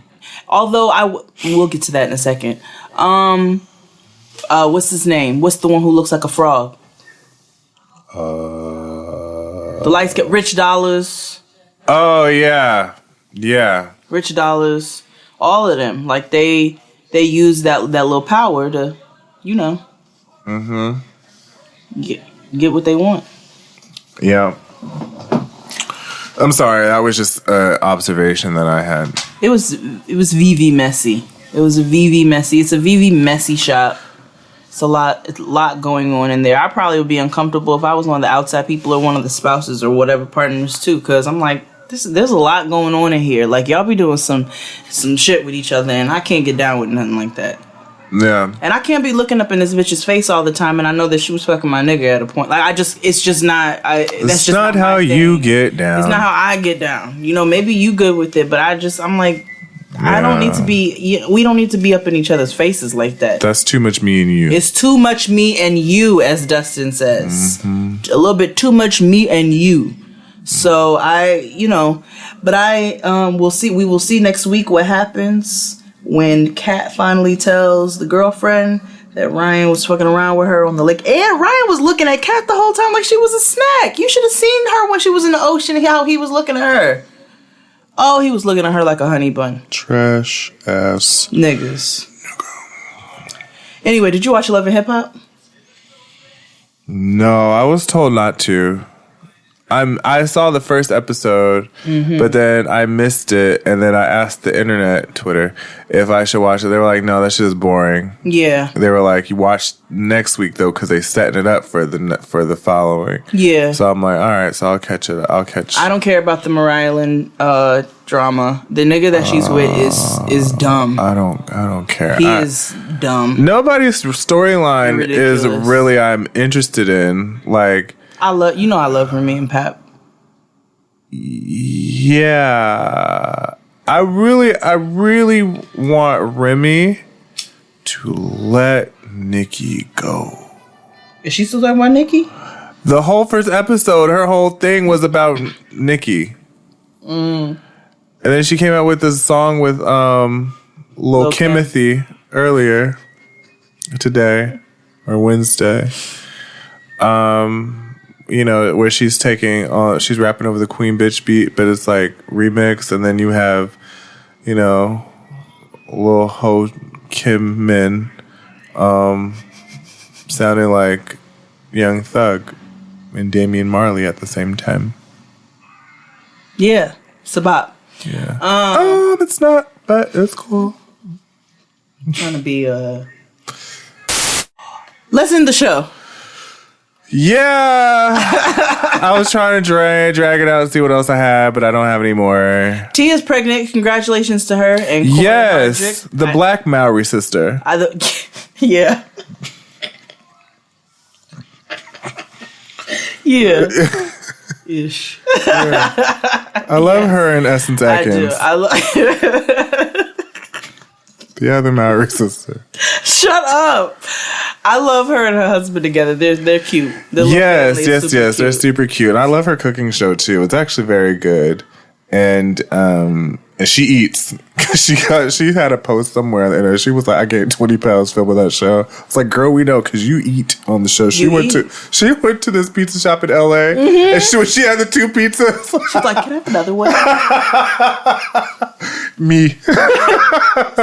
we'll get to that in a second. What's his name? What's the one who looks like a frog? The lights get Rich Dollars. Oh yeah. Yeah. Rich Dollars. All of them. Like they use that little power to, you know, get what they want. Yeah. I'm sorry. That was just an observation that I had. It was VV messy. It was a VV messy. It's a VV messy shop. It's a lot going on in there. I probably would be uncomfortable if I was one of the outside people or one of the spouses or whatever partners too, because I'm like, there's a lot going on in here. Like y'all be doing some shit with each other, and I can't get down with nothing like that. Yeah. And I can't be looking up in this bitch's face all the time, and I know that she was fucking my nigga at a point. Like it's just not. That's It's just not my how thing. you get down. It's not how I get down. You know, maybe you good with it, but I'm like, I don't need to be. We don't need to be up in each other's faces like that. That's too much me and you. It's too much me and you, as Dustin says. A little bit too much me and you. So we'll see. We will see next week what happens when Kat finally tells the girlfriend that Ryan was fucking around with her on the lake. And Ryan was looking at Kat the whole time like she was a snack. You should have seen her when she was in the ocean, how he was looking at her. Oh, he was looking at her like a honey bun. Trash ass niggas. Anyway, did you watch Love and Hip Hop? No, I was told not to. I saw the first episode, but then I missed it, and then I asked the internet, Twitter, if I should watch it. They were like, "No, that shit is boring." Yeah. They were like, "You watch next week though, because they setting it up for the following." Yeah. So I'm like, "All right, so I'll catch it. I don't care about the Mariah Lynn drama. The nigga that she's with is dumb. I don't care. He is dumb. Nobody's storyline is really I'm interested in. Like, I love Remy and Pap. yeah, I really want Remy to let Nikki go. Is she still talking about Nikki? The whole first episode, her whole thing was about Nikki. And then she came out with this song with Lil Kimothy earlier today or Wednesday. Where she's she's rapping over the Queen Bitch beat, but it's like remix, and then you have, Lil Ho Kim Min sounding like Young Thug and Damian Marley at the same time. Yeah, Sabbat. Yeah. It's not, but it's cool. I'm trying to be let's end the show. Yeah. I was trying to drag it out and see what else I had, but I don't have any more. Tia's pregnant. Congratulations to her. And Cora yes, Hardrick. the Black Maori sister. Yeah. Yeah. Ish. Yeah. I love her and Essence Atkins. I do. The other Maori sister. Shut up. I love her and her husband together. They're cute. Yes. They're super cute. I love her cooking show too. It's actually very good. and she eats. She had a post somewhere and she was like, I gained 20 pounds filming that show. It's like, girl, we know because you eat on the show. She went to this pizza shop in LA, and she had the 2 pizzas. She's like, can I have another one? Me.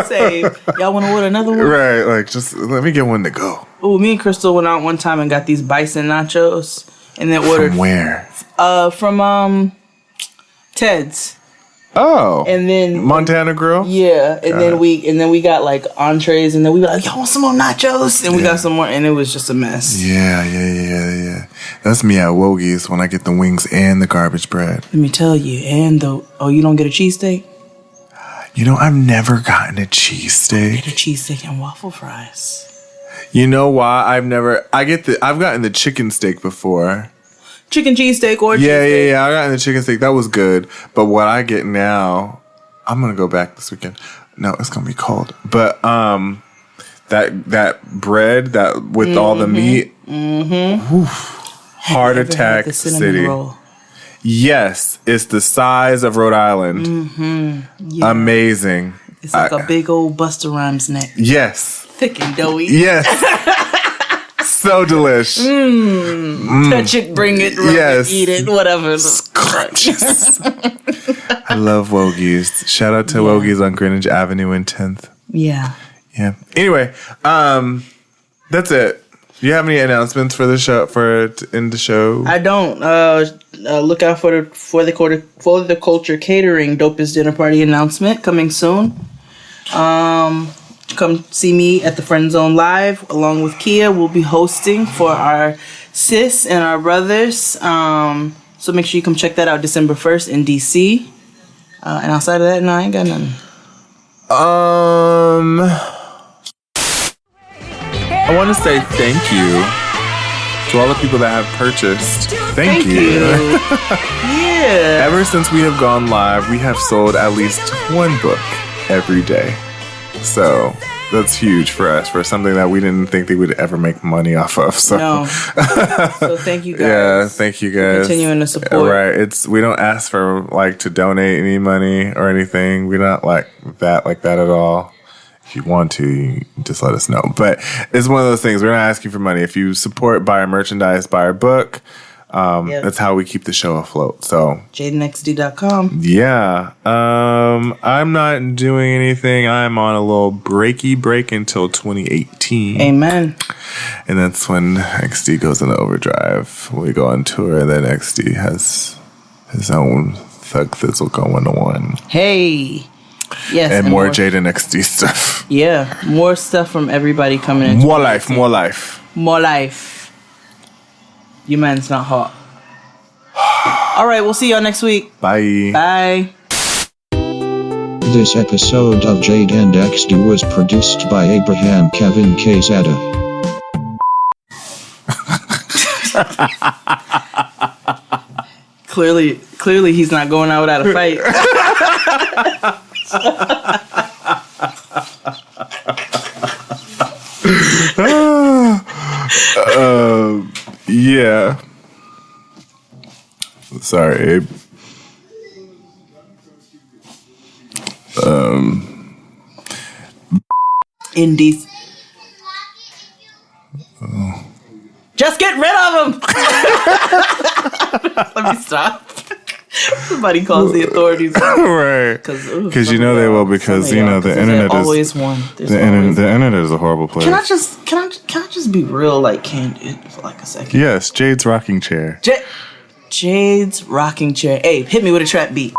Same. Y'all want to order another one? Right, like just let me get one to go. Oh, me and Crystal went out one time and got these bison nachos, and then ordered from where? From Ted's. Oh, and then Montana Grill. Yeah, and then we got like entrees, and then we were like, y'all want some more nachos? And we got some more, and it was just a mess. Yeah. That's me at Wogie's when I get the wings and the garbage bread. Let me tell you, you don't get a cheesesteak? You know, I've never gotten a cheesesteak. Get a cheesesteak and waffle fries. You know why? I've gotten the chicken steak before. Chicken cheesesteak or cheesesteak. Yeah. I got the chicken steak. That was good. But what I get now, I'm gonna go back this weekend. No, it's gonna be cold. But that bread that with all the meat, heart attack city. Roll? Yes, it's the size of Rhode Island. Yeah. Amazing. It's like a big old Busta Rhymes neck. Yes. Thick and doughy. Yes. So delish. Touch it, bring it, rub it, eat it, whatever. Scrumptious. I love Wogie's. Shout out to Wogie's on Greenwich Avenue in 10th. Yeah. Anyway, that's it. Do you have any announcements for the show? In the show, I don't. Look out for the Culture Catering Dopest Dinner Party announcement coming soon. Come see me at the Friend Zone Live along with Kia. We'll be hosting for our sis and our brothers. So make sure you come check that out December 1st in DC. And outside of that, no, I ain't got nothing. I want to say thank you to all the people that have purchased. Thank you. Yeah. Ever since we have gone live, we have sold at least one book every day. So that's huge for us, for something that we didn't think they would ever make money off of. So, no. So thank you guys. Yeah, thank you guys. Continuing to support. Right. We don't ask for to donate any money or anything. We're not like that at all. If you want to, you just let us know. But it's one of those things. We're not asking for money. If you support, buy our merchandise, buy our book, that's how we keep the show afloat. So JadenXD.com. Yeah. I'm not doing anything. I'm on a little break until 2018. Amen. And that's when XD goes into overdrive. We go on tour, and then XD has his own Thug Thizzle going on. Hey. Yes, and more Jaden XD stuff. Yeah, more stuff from everybody coming in. More life. Your man's not hot. All right, we'll see y'all next week. Bye. This episode of Jade and XD was produced by Abraham Kevin Quezada. Clearly, he's not going out without a fight. Yeah. Sorry, Abe. Indies. Just get rid of him. Let me stop. Somebody calls the authorities, right? Because you know they will. Because you know the internet is always one. The internet is a horrible place. Can I just be real, like candid for like a second? Yes, Jade's rocking chair. Jade's rocking chair. Hey, hit me with a trap beat.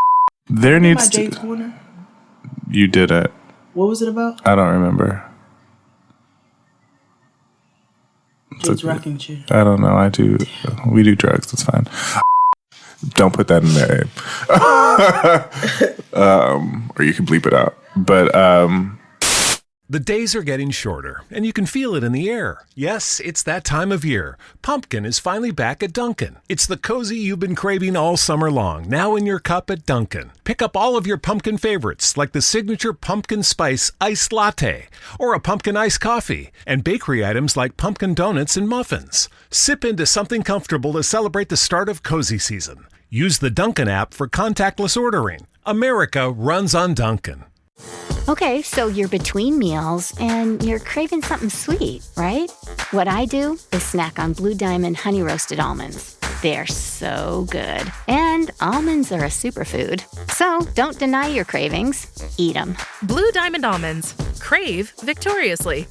There needs to. Jade's Corner? You did it. What was it about? I don't remember. Jade's rocking chair. I don't know. I do. We do drugs. It's fine. Don't put that in there, Abe. Or you can bleep it out. But the days are getting shorter, and you can feel it in the air. Yes, it's that time of year. Pumpkin is finally back at Dunkin'. It's the cozy you've been craving all summer long, now in your cup at Dunkin'. Pick up all of your pumpkin favorites, like the signature pumpkin spice iced latte, or a pumpkin iced coffee, and bakery items like pumpkin donuts and muffins. Sip into something comfortable to celebrate the start of cozy season. Use the Dunkin' app for contactless ordering. America runs on Dunkin'. Okay, so you're between meals and you're craving something sweet, right? What I do is snack on Blue Diamond Honey Roasted Almonds. They're so good. And almonds are a superfood. So don't deny your cravings. Eat them. Blue Diamond Almonds. Crave victoriously.